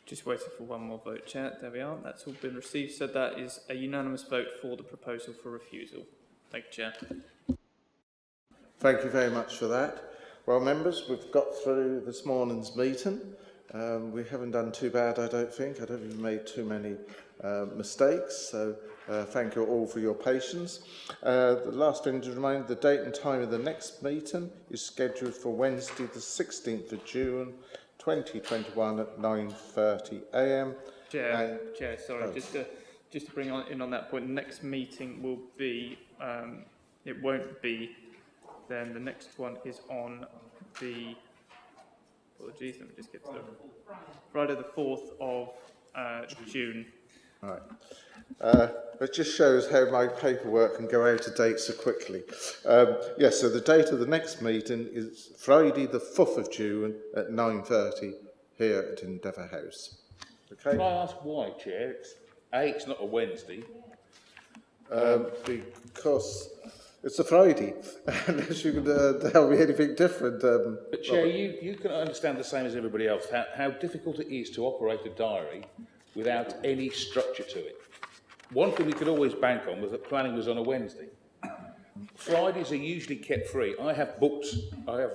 Just waiting for one more vote, Chair. There we are. That's all been received. So that is a unanimous vote for the proposal for refusal. Thank you, Chair. Thank you very much for that. Well, members, we've got through this morning's meeting. We haven't done too bad, I don't think. I don't think we've made too many mistakes. So thank you all for your patience. The last thing to remind, the date and time of the next meeting is scheduled for Wednesday, the 16th of June, 2021 at 9:30 a.m. Chair, sorry, just to bring in on that point, the next meeting will be, it won't be, then the next one is on the, apologies, let me just get to it, Friday the 4th of June. Right. It just shows how my paperwork can go out of date so quickly. Yes, so the date of the next meeting is Friday the 4th of June at 9:30 here at Endeavour House. Okay. Can I ask why, Chair? It's not a Wednesday. Because it's a Friday, unless you can tell me anything different. But Chair, you can understand the same as everybody else how difficult it is to operate a diary without any structure to it. One thing we could always bank on was that planning was on a Wednesday. Fridays are usually kept free. I have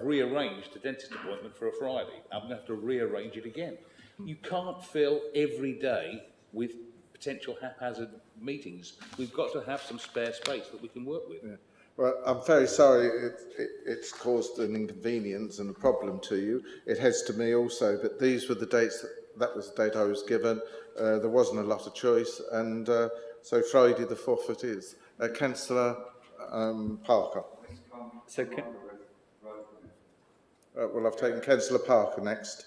rearranged a dentist appointment for a Friday. I'm going to have to rearrange it again. You can't fill every day with potential haphazard meetings. We've got to have some spare space that we can work with. Yeah. Well, I'm very sorry it's caused an inconvenience and a problem to you. It has to me also, but these were the dates, that was the date I was given. There wasn't a lot of choice, and so Friday the 4th it is. Councillor Parker. So well, I've taken Councillor Parker next.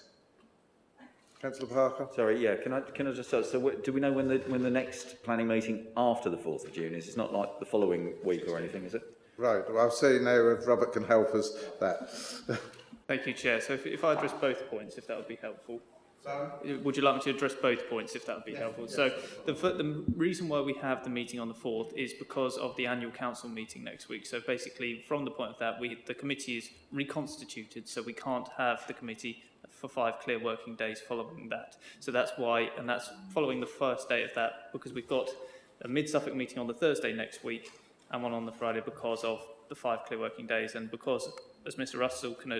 Councillor Parker. Sorry, yeah. Can I just start? So, do we know when the next planning meeting after the 4th of June is? It's not like the following week or anything, is it? Right. Well, I'll see now if Robert can help us that. Thank you, Chair. So if I address both points, if that would be helpful. Sorry? Would you like me to address both points, if that would be helpful? Yes. So the reason why we have the meeting on the 4th is because of the annual council meeting next week. So basically, from the point of that, the committee is reconstituted, so we can't have the committee for 5 clear working days following that. So that's why, and that's following the first day of that, because we've got a Mid-Suffolk meeting on the Thursday next week and one on the Friday because of the 5 clear working days, and because, as Mr. Russell can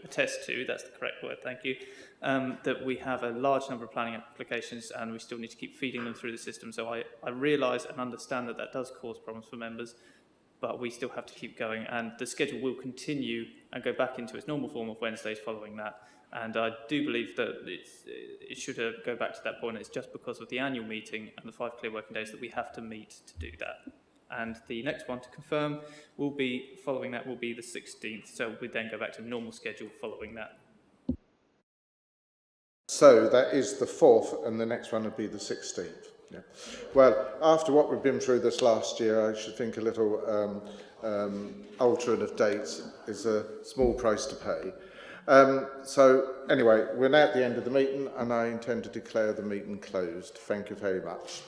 attest to, that's the correct word, thank you, that we have a large number of planning applications and we still need to keep feeding them through the system. So I realise and understand that does cause problems for members, but we still have to keep going, and the schedule will continue and go back into its normal form of Wednesdays following that. And I do believe that it should go back to that point. It's just because of the annual meeting and the 5 clear working days that we have to meet to do that. And the next one to confirm will be, following that, will be the 16th. So we then go back to normal schedule following that. So that is the 4th, and the next one would be the 16th. Yeah. Well, after what we've been through this last year, I should think a little altering of dates is a small price to pay. So anyway, we're now at the end of the meeting, and I intend to declare the meeting closed. Thank you very much.